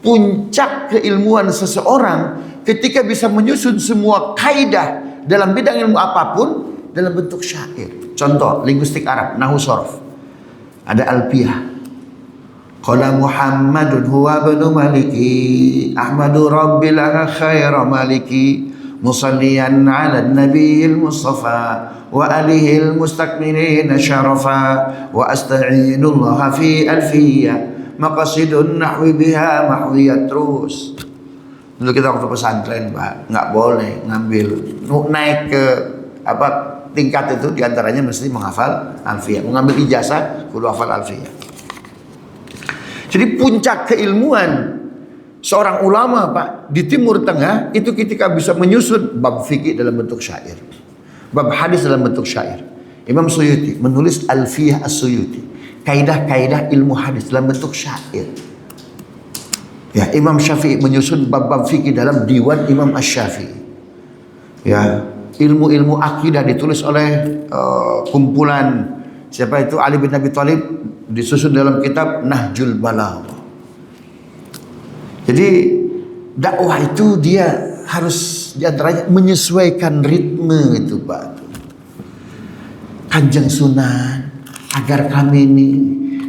puncak keilmuan seseorang ketika bisa menyusun semua kaidah dalam bidang ilmu apapun dalam bentuk syair. Contoh linguistik Arab, nahwu sharaf. Ada alfiyah. Qala Muhammadun huwa ibnu Maliki Ahmadu Rabbil khaira Maliki musalliyan ala nabiyil Mustafa wa alihil mustakmirin syarafa wa asta'inullaha fi alfiyah maqasidun nahwi biha mahwiyat. Terus dulu kita waktu pesantren Pak, nggak boleh ngambil naik ke tingkat itu diantaranya mesti menghafal alfiyah. Mengambil ijazah kudu hafal alfiyah. Jadi puncak keilmuan seorang ulama Pak di Timur Tengah itu ketika bisa menyusun bab fikih dalam bentuk syair, bab hadis dalam bentuk syair. Imam Suyuti menulis Alfiyah As-Suyuti, kaidah-kaidah ilmu hadis dalam bentuk syair. Ya, Imam Syafi'i menyusun bab-bab fikih dalam Diwan Imam Asy-Syafi'i. Ya, ilmu-ilmu akidah ditulis oleh kumpulan siapa itu Ali bin Abi Thalib, disusun dalam kitab Nahjul Balaghah. Jadi dakwah itu dia harus diantaranya menyesuaikan ritme itu Pak. Kanjeng Sunan, agar kami ini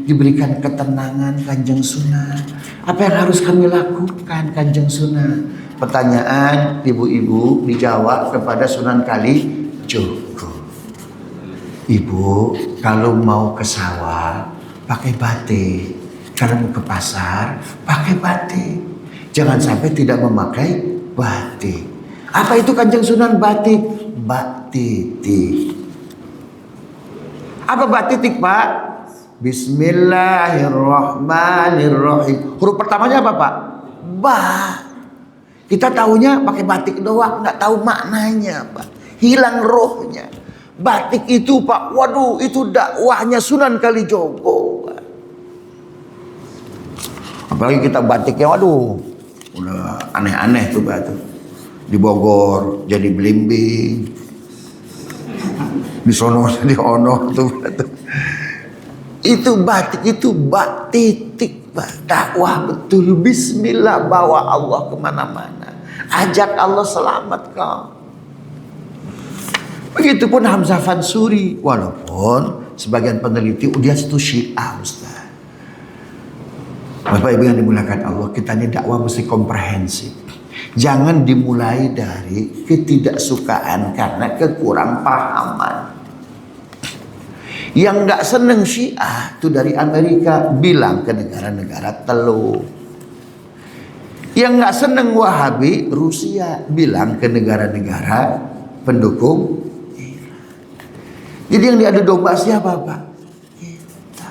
diberikan ketenangan Kanjeng Sunan. Apa yang harus kami lakukan Kanjeng Sunan? Pertanyaan ibu-ibu dijawab kepada Sunan Kalijogo. Ibu, kalau mau ke sawah pakai batik, kalau mau ke pasar pakai batik. Jangan sampai tidak memakai batik. Apa itu Kanjeng Sunan batik? Bak titik. Apa bak titik Pak? Bismillahirrahmanirrahim. Huruf pertamanya apa Pak? Ba. Kita tahunya pakai batik doang, nggak tahu maknanya Pak. Hilang rohnya. Batik itu Pak, waduh itu dakwahnya Sunan Kalijogo Pak. Apalagi kita batiknya waduh udah aneh-aneh tuh Pak tuh. Di Bogor jadi belimbing, di sono jadi ono tuh Pak tuh. Itu batik itu bak titik Pak. Dakwah betul. Bismillah, bawa Allah kemana-mana. Ajak Allah selamat kau. Begitupun Hamzah Fansuri, walaupun sebagian peneliti dia itu Syiah Ustaz. Bapak Ibu yang dimuliakan Allah, kita ini dakwah mesti komprehensif. Jangan dimulai dari ketidaksukaan karena kekurang pahaman. Yang nggak seneng Syiah itu dari Amerika bilang ke negara-negara telur. Yang nggak seneng Wahabi Rusia bilang ke negara-negara pendukung. Jadi yang diadu domba siapa Pak? Kita.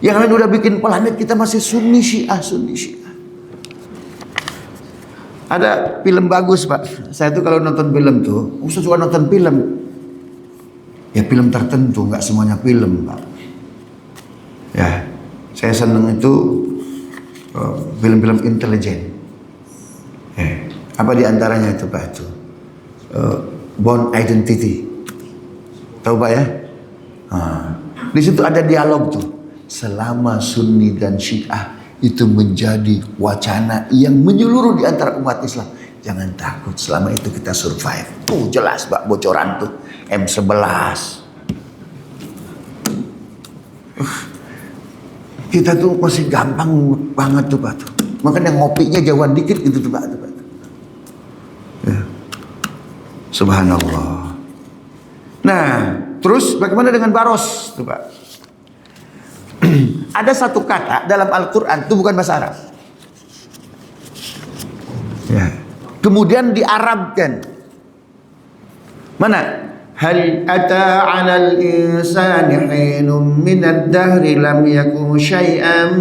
Yang lain udah bikin planet, kita masih Sunni Syiah, Sunni Syiah. Ada film bagus Pak. Saya tuh kalau nonton film tuh, suka nonton film. Ya film tertentu, nggak semuanya film Pak. Ya, saya seneng itu film-film intelijen. Apa diantaranya itu Pak itu? Born Identity, tahu Pak ya? Di situ ada dialog tuh. Selama Sunni dan Syiah itu menjadi wacana yang menyeluruh di antara umat Islam, jangan takut, selama itu kita survive. Tuh jelas Pak bocoran tuh M11. Kita tuh masih gampang banget tuh Pak tuh. Makanya ngopinya jauhan dikit gitu tuh Pak. Ya. Subhanallah. Nah, terus bagaimana dengan baros tuh Pak? Ada satu kata dalam Al-Quran itu bukan bahasa Arab. Ya. Kemudian diarabkan. Mana? Hal ata 'alal insani hinun minad dahri lam yakun syai'an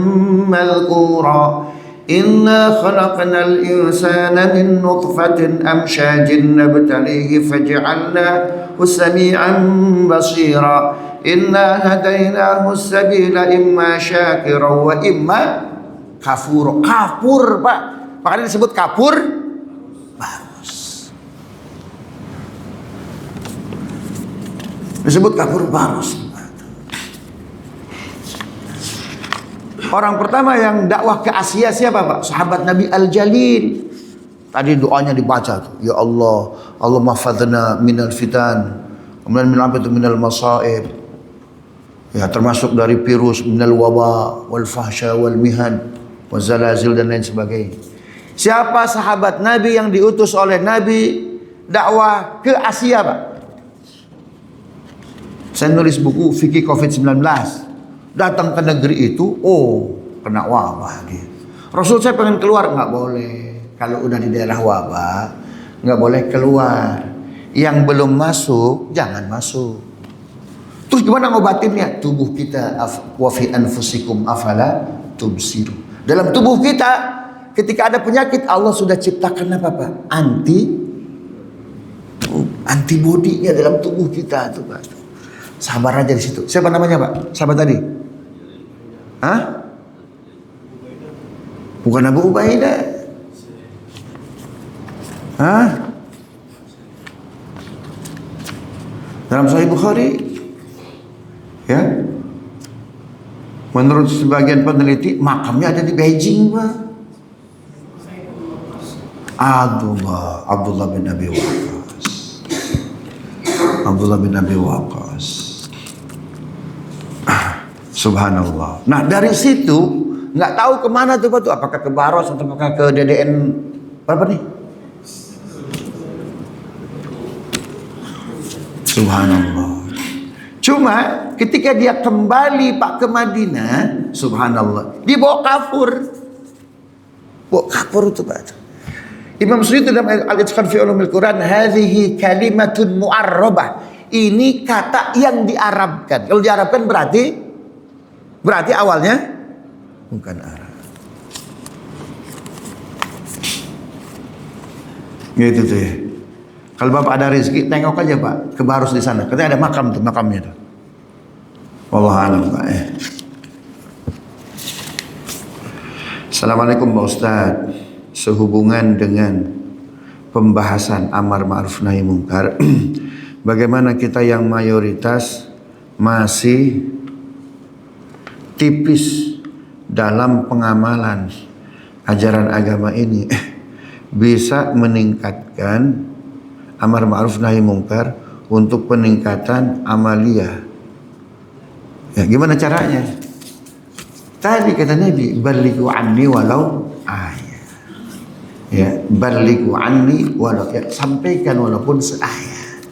madhkura. Inna khalaqnal insana min nutfatin amsyajin nabtalihi faj'alnahu sami'an basira. Inna hadainahu sabila imma syakiran wa imma kafur. Kafur, Pak. Makanya disebut kafur barus. Disebut kafur barus. Orang pertama yang dakwah ke Asia siapa, Pak? Sahabat Nabi Al-Jalil. Tadi doanya dibaca tuh. Ya Allah, Allahumma fadhna minal fitan, kemudian minal masaib. Ya, termasuk dari virus, minal waba, wal fahsya, wal mihan, wal zalazil dan lain sebagainya. Siapa sahabat Nabi yang diutus oleh Nabi dakwah ke Asia, Pak? Saya nulis buku Fikih COVID-19. Datang ke negeri itu, kena wabah dia. Rasul saya pengen keluar, nggak boleh. Kalau udah di daerah wabah, nggak boleh keluar. Yang belum masuk, jangan masuk. Terus gimana ngobatinnya? Tubuh kita, wa fi anfusikum afala tubsiru. Dalam tubuh kita, ketika ada penyakit, Allah sudah ciptakan apa, Pak? Antibodinya dalam tubuh kita itu, Pak. Sabar aja di situ. Siapa namanya, Pak? Sahabat tadi? Hah? Bukan Abu Ubaidah. Hah? Dalam Sahih Bukhari, ya. Menurut sebagian peneliti, makamnya ada di Beijing, Pak. Abdullah bin Abi Waqqas. Abdullah bin Abi Waqqas. Subhanallah. Nah, dari situ nggak tahu kemana tuh, Pak, tuh, apakah ke Baros atau apakah ke DDN berapa nih? Subhanallah. Cuma ketika dia kembali, Pak, ke Madinah, subhanallah, dia bawa kafur. Bawa kafur itu, Pak. Imam Suyuti dalam Al-Itqan fi Ulumil Quran, hadhihi kalimatun mu'arrabah. Ini kata yang diarabkan. Kalau diarabkan berarti awalnya bukan Arab. Gitu tuh ya. Kalau Bapak ada rezeki, tengok aja, Pak, ke Barus di sana. Katanya ada makam tuh, makamnya tuh. Wallahu a'lam, Pak. Assalamualaikum, Pak Ustaz. Sehubungan dengan pembahasan amar ma'ruf nahi mungkar, bagaimana kita yang mayoritas masih tipis dalam pengamalan ajaran agama ini bisa meningkatkan amar ma'ruf nahi mungkar untuk peningkatan amaliyah. Ya, gimana caranya? Tadi kata Nabi, balighu anni walau ayat. Ya, balighu anni walau, ya, sampaikan walaupun seayat.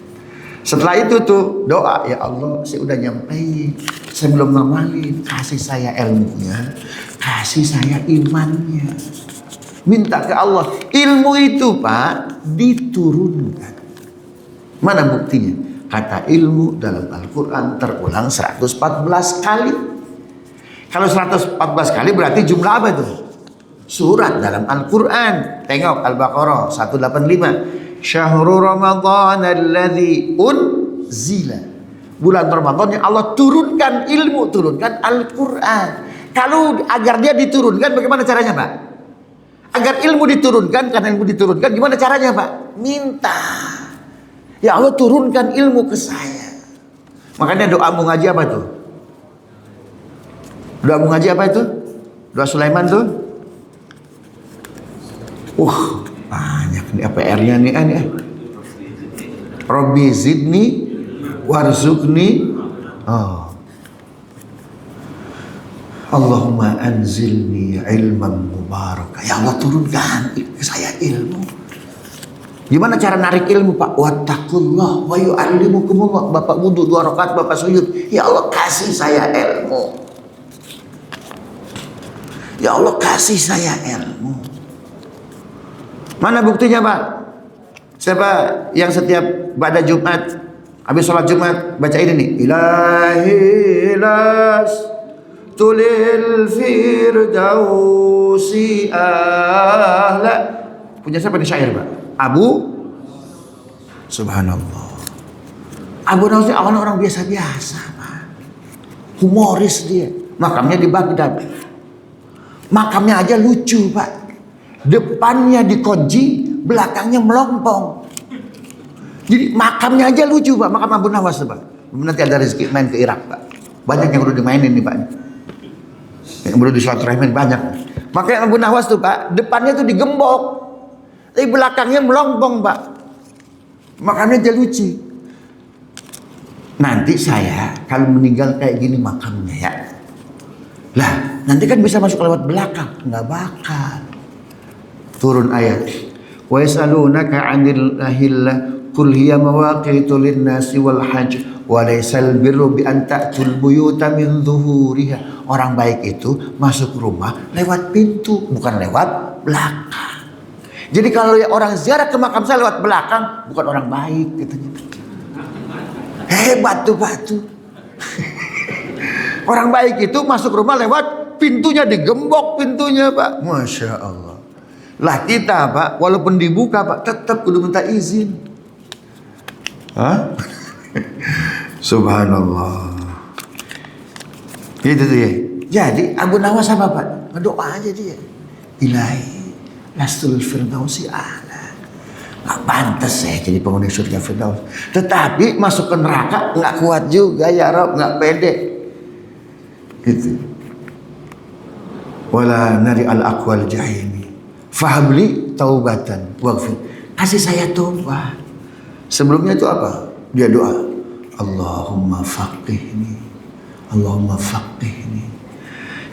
Setelah itu tuh doa, ya Allah, saya udah nyampe, saya belum ngamalin, kasih saya ilmunya, kasih saya imannya. Minta ke Allah. Ilmu itu, Pak, diturunkan. Mana buktinya? Kata ilmu dalam Al-Quran terulang 114 kali. Kalau 114 kali berarti jumlah apa itu? Surat dalam Al-Quran. Tengok Al-Baqarah 185. Syahrul Ramadan alladzi unzila. Bulan Ramadan yang Allah turunkan ilmu, turunkan Al-Quran. Kalau agar dia diturunkan, bagaimana caranya, Pak? Agar ilmu diturunkan, karena ilmu diturunkan, gimana caranya, Pak? Minta. Ya Allah, turunkan ilmu ke saya. Makanya doa mau ngaji apa tuh? Doa mau ngaji apa itu? Doa Sulaiman tuh? Banyak nih PR-nya nih. Rabbi zidni warzuqni. Allahumma anzilni ilman mubarakah. Ya Allah, turunkan ke saya ilmu. Gimana cara narik ilmu, Pak? Wattaqullah wa yu'allimukumullah. Bapak wudu 2 rakaat, Bapak sujud. Ya Allah, kasih saya ilmu. Ya Allah, kasih saya ilmu. Mana buktinya, Pak? Siapa yang setiap pada Jumat Habis sholat Jumat baca ini nih. Ilahi las tulil firdausi ahla. Punya siapa nih syair Pak? Subhanallah. Abu Nawas awalnya orang biasa-biasa Pak. Humoris dia. Makamnya di Baghdad. Makamnya aja lucu Pak. Depannya dikunci, belakangnya melompong. Jadi makamnya aja lucu Pak, makam Abu Nawas Pak. Nanti ada rezeki main ke Irak Pak. Banyak yang udah dimainin nih Pak. Yang udah disilahturahmin banyak. Makanya Abu Nawas tuh Pak, depannya tuh digembok. Tapi belakangnya melompong Pak. Makamnya aja lucu. Nanti saya kalau meninggal kayak gini makamnya ya. Lah, nanti kan bisa masuk lewat belakang. Nggak bakal. Turun ayat. Wa yasalunaka 'anil ahillah qul hiya mawaqitu lin-nasi wal hajj wa laysal birru bi an ta'tul buyuta min dhuhuriha. Orang baik itu masuk rumah lewat pintu, bukan lewat belakang. Jadi kalau orang ziarah ke makam saya lewat belakang, bukan orang baik katanya. Hebat tuh batu. Orang baik itu masuk rumah lewat pintunya, digembok pintunya Pak. Masya Allah. Lah kita Pak, walaupun dibuka Pak, tetap kudu minta izin. Hah? Subhanallah. Gitu tuh ya. Jadi Abu Nawas apa Pak? Berdoa aja dia. Ilahi lastul firdausi a'la. Gak pantas saya jadi penghuni surga firdaus. Tetapi masuk ke neraka gak kuat juga ya Rob, gak pede. Gitu. Wala nari al-aqwal jahimi. Fahabli taubatan waghfir. Kasih saya tobat. Sebelumnya itu apa? Dia doa. Allahumma faqihni. Allahumma faqihni.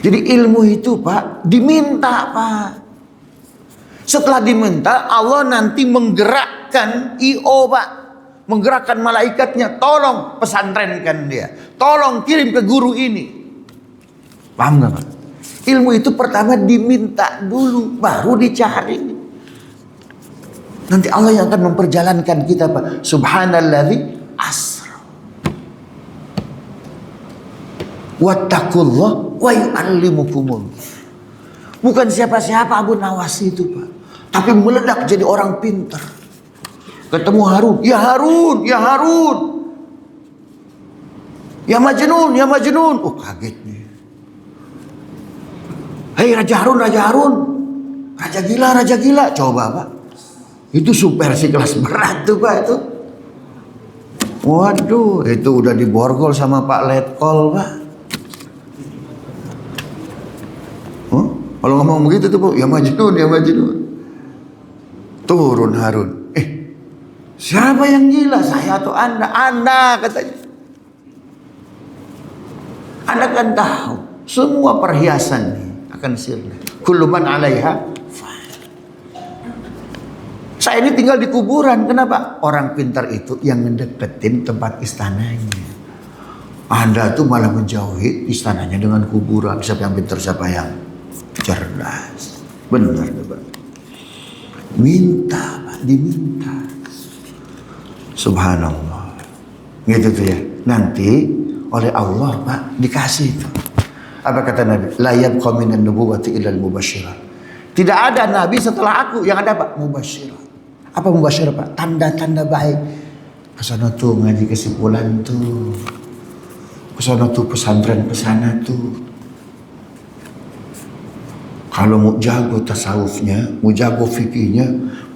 Jadi ilmu itu Pak diminta Pak. Setelah diminta Allah nanti menggerakkan I.O. Pak. Menggerakkan malaikatnya. Tolong pesantrenkan dia. Tolong kirim ke guru ini. Paham gak Pak? Ilmu itu pertama diminta dulu, baru dicari. Nanti Allah yang akan memperjalankan kita Pak. Subhanalladzi asra. Wattaqullah wa yu'allimukumullah. Bukan siapa-siapa Abu Nawas itu Pak. Tapi meledak jadi orang pintar. Ketemu Harun. Ya Harun, ya Harun. Ya Majnun, ya Majnun. Oh kaget nih. Hei Raja Harun, Raja Harun. Raja gila, Raja gila. Coba Pak. Itu super sih kelas berat tuh Pak itu. Waduh, itu udah diborgol sama Pak Letkol Pak. Kalau ngomong begitu tuh Bu, ya Majnun, ya Majnun. Turun Harun. Siapa yang gila? Saya atau Anda? Anda katanya. Anda kan tahu semua perhiasan nih akan sirna. Kullu man 'alaiha fan. Saya ini tinggal di kuburan. Kenapa? Orang pintar itu yang ngedeketin tempat istananya. Anda tuh malah menjauhi istananya dengan kuburan. Siapa yang pintar, siapa yang cerdas. Benar Pak. Minta Pak, diminta. Subhanallah. Gitu tuh ya. Nanti oleh Allah Pak dikasih itu. Apa kata Nabi? La yabqa minan nubuwwati illa al-mubasysyirat. Tidak ada nabi setelah aku, yang ada Pak mubasysyirat. Apa mubasysyirat Pak? Tanda-tanda baik. Kesana tuh ngaji kesimpulan tuh. Kesana tuh pesantren kesana tuh. Kalau mau jago tasawufnya, mau jago fikihnya,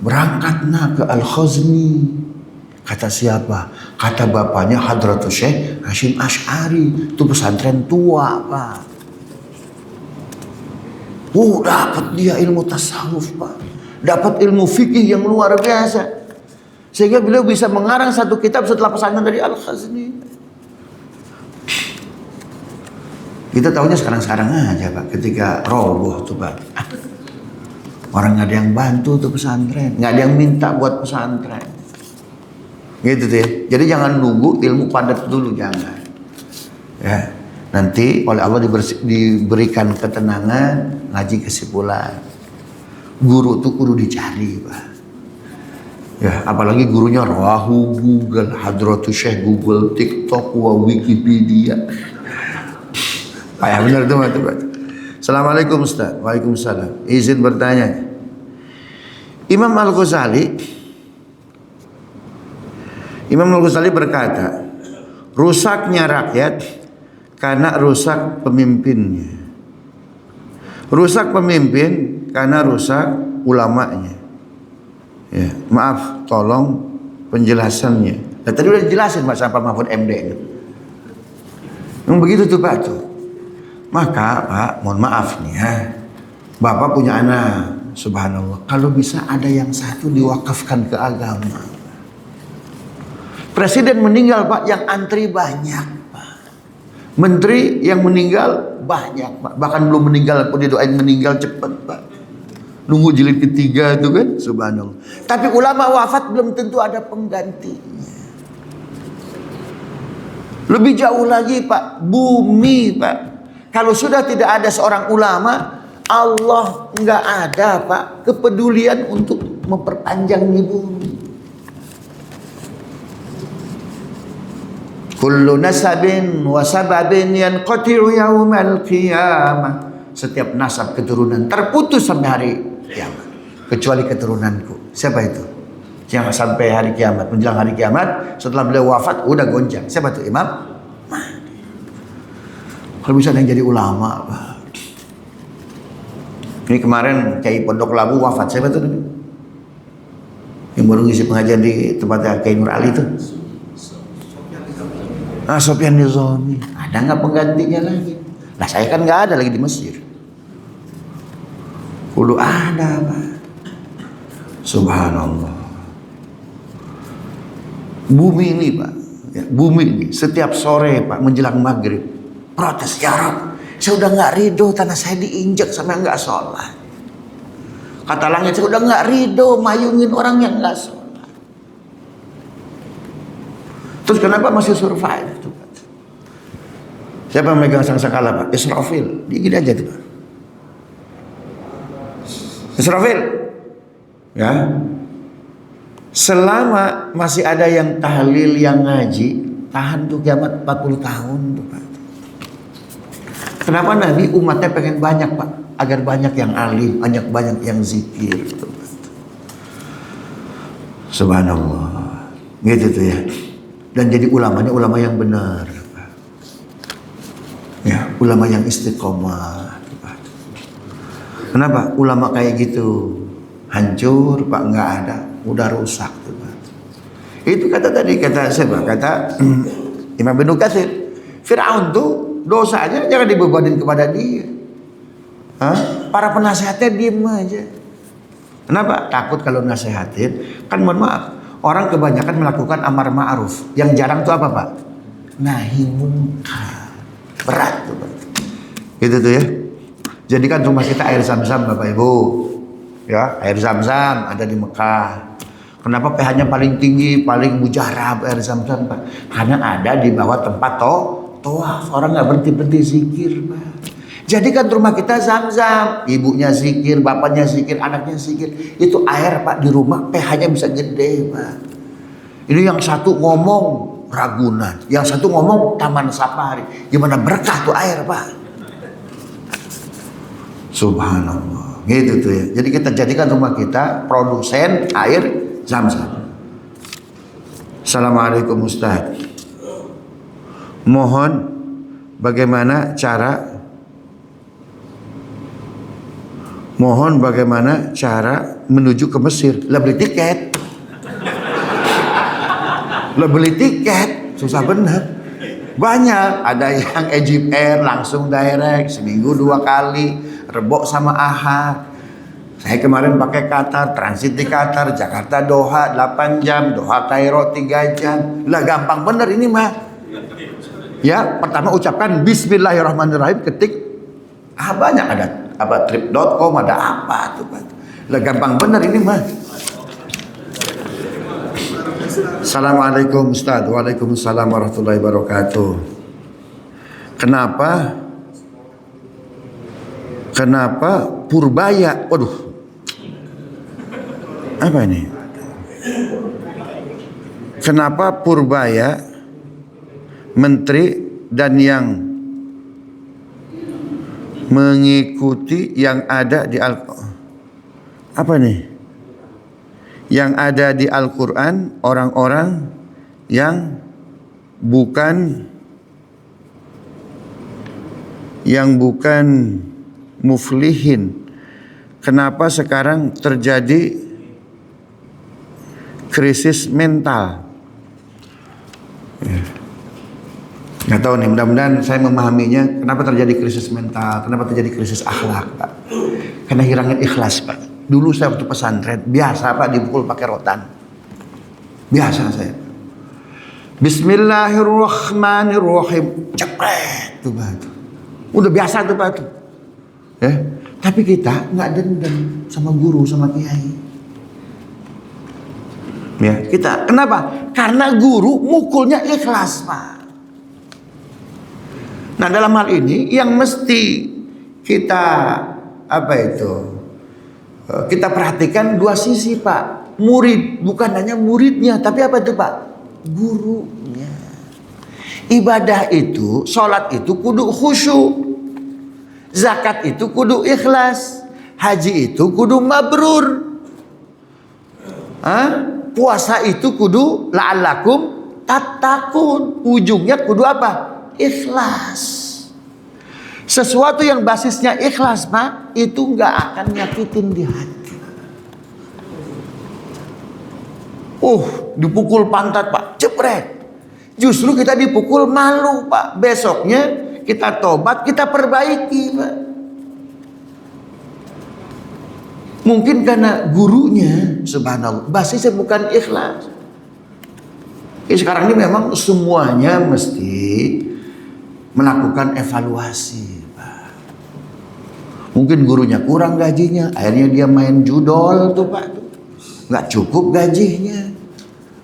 berangkatlah ke Al-Khazni. Kata siapa? Kata bapaknya Hadratus Syekh Hasyim Asy'ari. Itu pesantren tua Pak. Dapat dia ilmu tasawuf Pak. Dapat ilmu fikih yang luar biasa. Sehingga beliau bisa mengarang satu kitab setelah pesantren dari Al-Khazni. Kita tahunya sekarang-sekarang aja Pak. Ketika roboh tuh Pak. Orang gak ada yang bantu tuh pesantren. Gak ada yang minta buat pesantren. Gitu tuh ya. Jadi jangan nunggu ilmu padat dulu. Jangan. Ya. Nanti oleh Allah diberikan ketenangan, ngaji kesimpulan. Guru tuh kudu dicari Pak. Ya, apalagi gurunya rawahu Google, hadratu Syekh Google, TikTok, wa Wikipedia. Ayah benar tuh, Pak. Assalamualaikum Ustaz. Waalaikumsalam. Izin bertanya. Imam Al-Ghazali berkata, rusaknya rakyat karena rusak pemimpinnya. Rusak pemimpin karena rusak ulamanya. Ya, maaf, tolong penjelasannya. Nah, tadi udah dijelasin Pak sama Pak Mahfud MD itu. Memang begitu tuh Pak tuh. Maka Pak, mohon maaf nih ya, Bapak punya anak, subhanallah. Kalau bisa ada yang satu diwakafkan ke agama. Presiden meninggal Pak, yang antri banyak Pak. Menteri yang meninggal banyak Pak. Bahkan belum meninggal pun didoain meninggal cepat Pak. Nunggu jilid ketiga itu kan, subhanallah. Tapi ulama wafat belum tentu ada penggantinya. Lebih jauh lagi Pak, bumi Pak. Kalau sudah tidak ada seorang ulama, Allah nggak ada Pak kepedulian untuk memperpanjang di bumi. Kullu nasabin wa sababin yanqati'u yaumal qiyamah. Setiap nasab keturunan terputus sampai hari kiamat, kecuali keturunanku. Siapa itu? Yang sampai hari kiamat, menjelang hari kiamat, setelah beliau wafat udah goncang. Siapa itu? Imam Mahdi. Kalau bisa ada yang jadi ulama Pak. Ini kemarin Kiai Pondok Labu wafat. Siapa itu? Yang baru ngisi pengajian di tempatnya Kiai Nur Ali itu. Sofyan Nizami. Ada nggak penggantinya lagi? Nah saya kan nggak ada lagi di Mesir. Kudu ada Pak. Subhanallah. Bumi ini Pak, ya, bumi ini setiap sore Pak menjelang maghrib protes, ya Rob, saya udah nggak ridho tanah saya diinjak sampai nggak sholat. Kata langit, saya udah nggak ridho mayungin orang yang nggak sholat. Terus kenapa masih survive? Siapa yang megang sangkakala Pak? Israfil. Dia gini aja tuh Pak. Israfil. Ya. Selama masih ada yang tahlil, yang ngaji, tahan tuh kiamat 40 tahun tuh Pak. Kenapa Nabi umatnya pengen banyak Pak? Agar banyak yang alim, banyak yang zikir tuh Pak. Subhanallah. Gitu tuh ya. Dan jadi ulamanya ulama yang benar. Ya, ulama yang istiqomah. Kenapa? Ulama kayak gitu hancur Pak, nggak ada, udah rusak tuh Pak. Itu kata siapa? Kata Imam bin Katsir. Fir'aun tuh dosanya jangan dibebanin kepada dia. Para penasehatnya diem aja. Kenapa? Takut kalau nasehatin. Kan mohon maaf, orang kebanyakan melakukan amar ma'ruf. Yang jarang tuh apa Pak? Nahi munkar. Berat tuh Pak. Gitu tuh ya. Jadikan rumah kita air zam-zam Bapak Ibu. Ya, air zam-zam ada di Mekah. Kenapa pH-nya paling tinggi, paling mujarab air zam-zam Pak? Karena ada di bawah tempat tawaf. Orang nggak berhenti zikir Pak. Jadikan rumah kita zam-zam. Ibunya zikir, bapaknya zikir, anaknya zikir. Itu air Pak di rumah pH-nya bisa gede Pak. Ini yang satu ngomong Ragunan, yang satu ngomong Taman Safari. Gimana berkah tuh air Pak? Subhanallah. Gitu tuh ya. Jadi kita jadikan rumah kita produsen air zam-zam. Assalamualaikum Ustaz. Mohon bagaimana cara menuju ke Mesir? Lah beli tiket. Beli tiket susah bener. Banyak, ada yang Egypt Air langsung direct seminggu 2 kali, Rebo sama Ahad. Saya kemarin pakai Qatar, transit di Qatar, Jakarta Doha 8 jam, Doha Kairo 3 jam. Lah gampang bener ini mah. Ya, pertama ucapkan Bismillahirrahmanirrahim, ketik banyak ada trip.com, ada apa tuh Pak. Lah gampang bener ini mah. Assalamualaikum Ustaz. Waalaikumsalam warahmatullahi wabarakatuh. Kenapa Purbaya? Waduh. Apa ini? Kenapa Purbaya, menteri dan yang mengikuti yang ada di apa nih? Yang ada di Al-Quran orang-orang yang bukan muflihin. Kenapa sekarang terjadi krisis mental? Nggak tahu nih, mudah-mudahan saya memahaminya. Kenapa terjadi krisis mental? Kenapa terjadi krisis akhlak, Pak? Karena hilangnya ikhlas, Pak. Dulu saya waktu pesantren biasa, Pak, dipukul pakai rotan. Biasa saya. Bismillahirrahmanirrahim. Cepet tuh, Pak. Udah biasa tuh, Pak tuh. Ya. Tapi kita nggak dendam sama guru, sama kiai. Ya, kita kenapa? Karena guru mukulnya ikhlas, Pak. Nah, dalam hal ini yang mesti kita kita perhatikan dua sisi, Pak. Murid, bukan hanya muridnya, tapi apa itu, Pak? Gurunya. Ibadah itu, sholat itu kudu khusyuk. Zakat itu kudu ikhlas. Haji itu kudu mabrur. Puasa itu kudu la'allakum tattaqun. Ujungnya kudu apa? Ikhlas. Sesuatu yang basisnya ikhlas, Pak, itu nggak akan nyakitin di hati. Dipukul pantat, Pak, jepret. Justru kita dipukul malu, Pak. Besoknya kita tobat, kita perbaiki, Pak. Mungkin karena gurunya, subhanallah, basisnya bukan ikhlas. Sekarang ini memang semuanya mesti melakukan evaluasi, Pak. Mungkin gurunya kurang gajinya, akhirnya dia main judol tuh, Pak. Nggak cukup gajinya.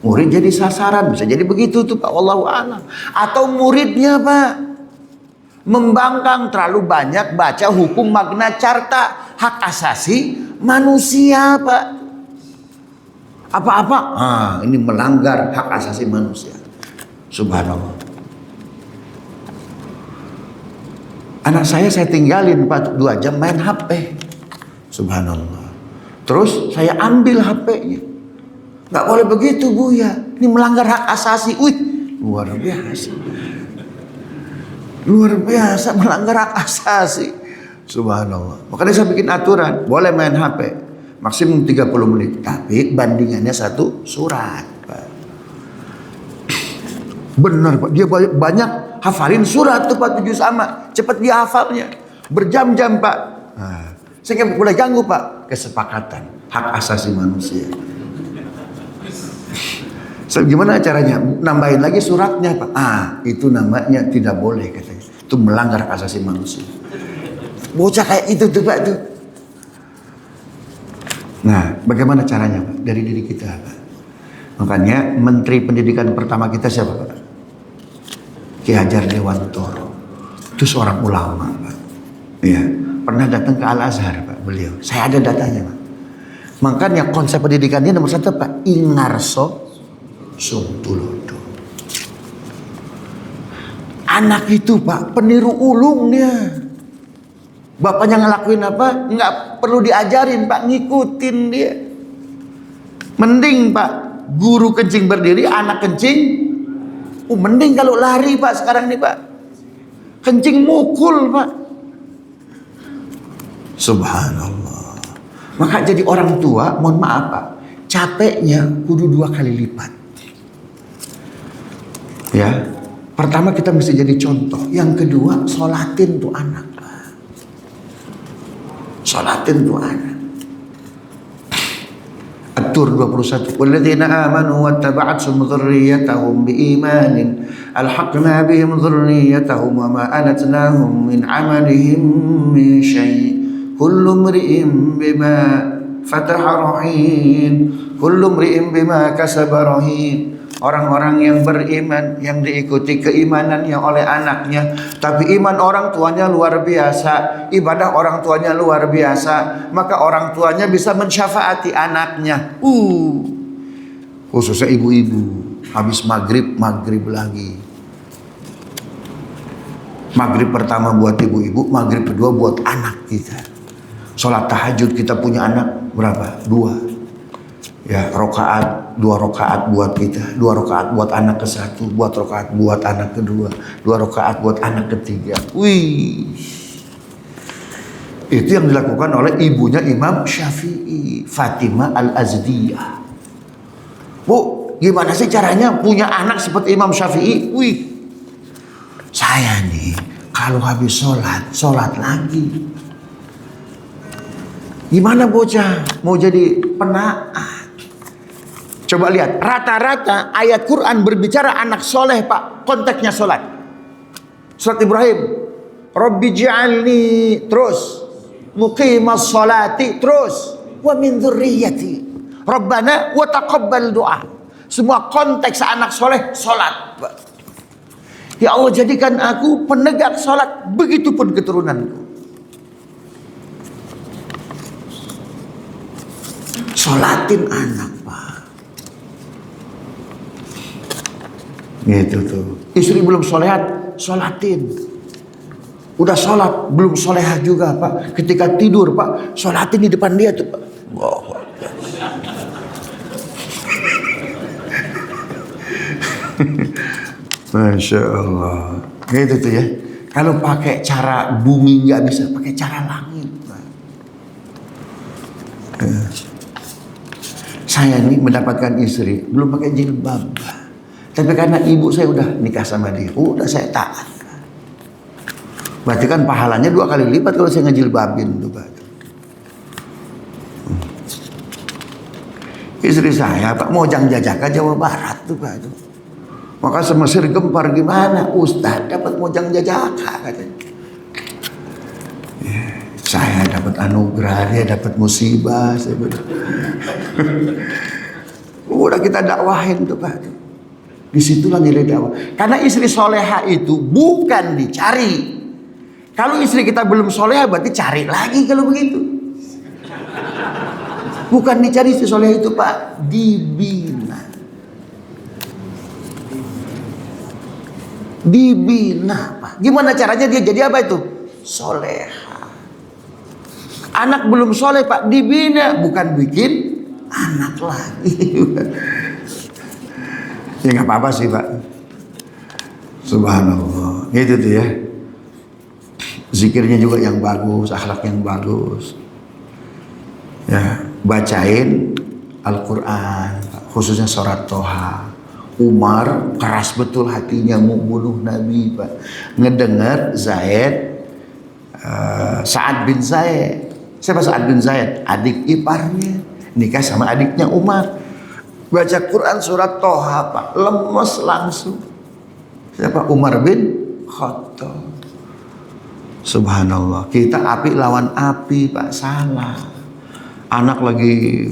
Murid jadi sasaran, bisa jadi begitu tuh, Pak. Wallahu a'lam. Atau muridnya, Pak, membangkang terlalu banyak baca hukum Magna Carta, hak asasi manusia, Pak. Apa-apa, ini melanggar hak asasi manusia. Subhanallah. Anak saya tinggalin, Pak, 2 jam main HP. Subhanallah. Terus saya ambil HP-nya. Nggak boleh begitu, Bu, ya. Ini melanggar hak asasi. Wih, luar biasa. Luar biasa melanggar hak asasi. Subhanallah. Makanya saya bikin aturan, boleh main HP maksimum 30 menit, tapi bandingannya 1 surat, Pak. Benar, Pak. Dia banyak hafalin surat tuh, Pak, 7 sama. Cepat dia hafalnya. Berjam-jam, Pak. Saya nggak boleh ganggu, Pak. Kesepakatan hak asasi manusia. So, gimana caranya? Nambahin lagi suratnya, Pak. Itu namanya tidak boleh, katanya. Itu melanggar hak asasi manusia. Bocah kayak itu tuh, Pak, tuh. Nah, bagaimana caranya, Pak? Dari diri kita, Pak. Makanya Menteri Pendidikan pertama kita siapa, Pak? Ki Hajar Dewantoro. Itu seorang ulama, Pak. Iya, pernah datang ke Al-Azhar, Pak, beliau. Saya ada datanya, Pak. Makanya konsep pendidikannya nomor 1, Pak, Ingarso Sungtulodo. Anak itu, Pak, peniru ulung dia. Bapaknya ngelakuin apa? Nggak perlu diajarin, Pak, ngikutin dia. Mending, Pak, guru kencing berdiri, anak kencing. Mending kalau lari, Pak, sekarang nih, Pak. Kencing mukul, Pak. Subhanallah. Maka jadi orang tua, mohon maaf, Pak, capeknya kudu 2 kali lipat. Ya, pertama kita mesti jadi contoh. Yang kedua, sholatin tuh anak, Pak. Sholatin tuh anak. At-Tur 21. Walladzina amanu wattaba'athum dzurriyyatahum biimanin alhaqna bihim dzurriyyatahum wa ma alatnahum min 'amalihim min syai'. Kullu mri'in bima fataha rahin. Kullu mri'in bima kasaba rahin. Orang-orang yang beriman, yang diikuti keimanannya oleh anaknya. Tapi iman orang tuanya luar biasa, ibadah orang tuanya luar biasa, maka orang tuanya bisa mensyafaati anaknya. Khususnya ibu-ibu. Habis maghrib lagi. Maghrib pertama buat ibu-ibu, maghrib kedua buat anak kita. Sholat tahajud kita punya anak berapa? 2. Ya, dua rakaat buat kita, 2 rakaat buat anak ke-1, 2 rakaat buat anak kedua, 2 rakaat buat anak ketiga. Wih. Itu yang dilakukan oleh ibunya Imam Syafi'i, Fatimah Al-Azdiyah. Bu, gimana sih caranya punya anak seperti Imam Syafi'i? Wih. Saya nih kalau habis sholat lagi. Gimana bocah mau jadi penaat? Coba lihat, rata-rata ayat Quran berbicara anak soleh pak, konteksnya sholat. Surat Ibrahim, Rabbi ja'alni, terus muqimas sholati, terus wa min dzurriyyati Rabbana wa taqabbal doa. Semua konteks anak soleh sholat. Ya Allah, jadikan aku penegak sholat, begitupun keturunanku. Sholatin anak pak. Gitu tuh. Istri belum sholat, sholatin. Udah sholat, belum sholeha juga pak. Ketika tidur pak, sholatin di depan dia tuh pak. Wow. Masya Allah. Gitu tuh ya. Kalau pakai cara bumi nggak bisa, pakai cara langit pak. Saya ini mendapatkan istri belum pakai jilbab, tapi karena ibu saya udah nikah sama dia, udah saya taat. Berarti kan pahalanya 2 kali lipat kalau saya ngejilbabin tuh pak. Istri saya pak Mojang Jajaka Jawa Barat tuh pak. Maka semesir gempar, gimana Ustaz dapat Mojang Jajaka katanya. Saya dapat anugerah, dia dapat musibah. Udah kita dakwahin tuh pak. Disitulah nilai dakwah. Karena istri soleha itu bukan dicari. Kalau istri kita belum soleha berarti cari lagi kalau begitu. Bukan dicari istri soleha itu pak, dibina. Dibina pak. Gimana caranya dia jadi apa itu? Soleha. Anak belum soleh pak, dibina, bukan bikin anak lagi. Ya nggak apa-apa sih pak. Subhanallah. Itu tuh ya. Zikirnya juga yang bagus, akhlak yang bagus. Ya, bacain Al-Quran, khususnya surat Toha. Umar keras betul hatinya mau bunuh Nabi pak. Ngedengar Sa'ad bin Zaid. Siapa Sa'ad bin Zaid? Adik iparnya, nikah sama adiknya Umar. Baca Quran surat Toha pak, lemes langsung. Siapa? Umar bin Khattab. Subhanallah. Kita api lawan api pak, salah. Anak lagi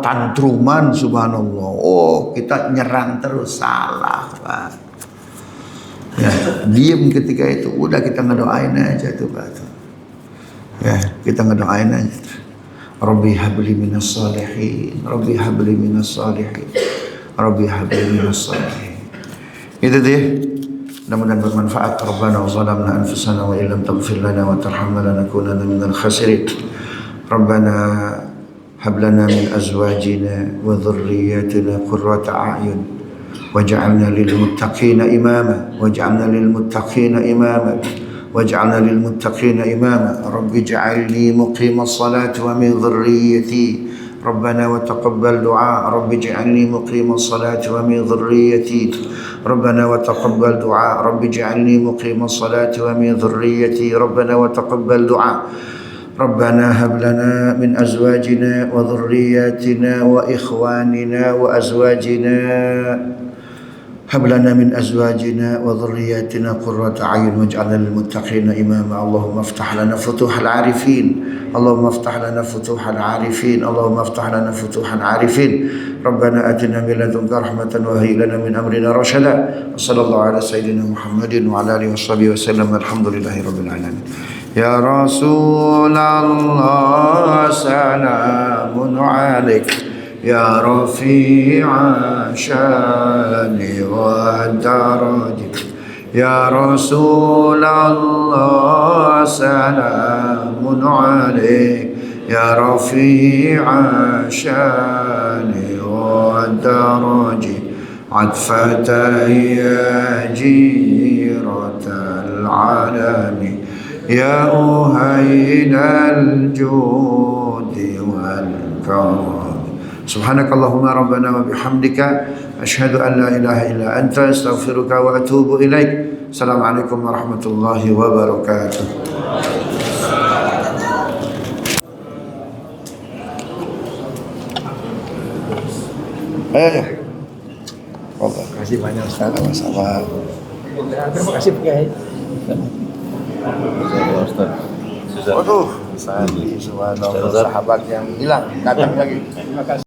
tantruman, subhanallah. Oh, kita nyerang terus, salah pak. Ya, diem ketika itu. Udah kita ngedoain aja tuh pak. Ya, kita ngedoain aja. Rabbi habli minas salihin, Rabbi habli minas salihin, Rabbi habli minas salihin. Itu dia. Mudah-mudahan bermanfaat. Rabbana zalamna anfusana wa illam taghfir lana wa tarhamna lanakunanna minal khasirin. Rabbana hab lana min azwajina wa dhurriyyatina qurrata a'yun waj'alna lil muttaqina imama waj'alna lil muttaqina imama واجعلنا للمتقين إماما رب اجعلني مقيم الصلاة ومن ذريتي ربنا وتقبل دعاء رب اجعلني مقيم الصلاة ومن ذريتي ربنا وتقبل دعاء رب اجعلني مقيم الصلاة ومن ذريتي ربنا وتقبل دعاء ربنا هب لنا من أزواجنا وذرياتنا وإخواننا وأزواجنا هب لنا من أزواجنا وذرياتنا قرة أعين واجعلنا للمتقين إماما اللهم افتح لنا فتوح العارفين اللهم افتح لنا فتوح العارفين اللهم افتح لنا فتوح العارفين ربنا آتنا من لدنك رحمة وهيئ لنا من أمرنا رشدا وصلى الله على سيدنا محمد وعلى آله وصحبه وسلم الحمد لله رب العالمين يا رسول الله سلام عليك يا رفيع الشان والدرج يا رسول الله سلام عليك يا رفيع الشان والدرج عطفة يا جيرة العالم يا أهين الجود والكرم سبحانك اللهم ربنا وبحمدك أشهد أن لا إله إلا أنت أستغفرك وأتوب إليك السلام عليكم ورحمة الله وبركاته. Terima kasih banyak Ustaz. Sama-sama. Terima kasih Pak Kiai. Waduh, subhanallah, sahabat yang hilang datang lagi. Terima kasih.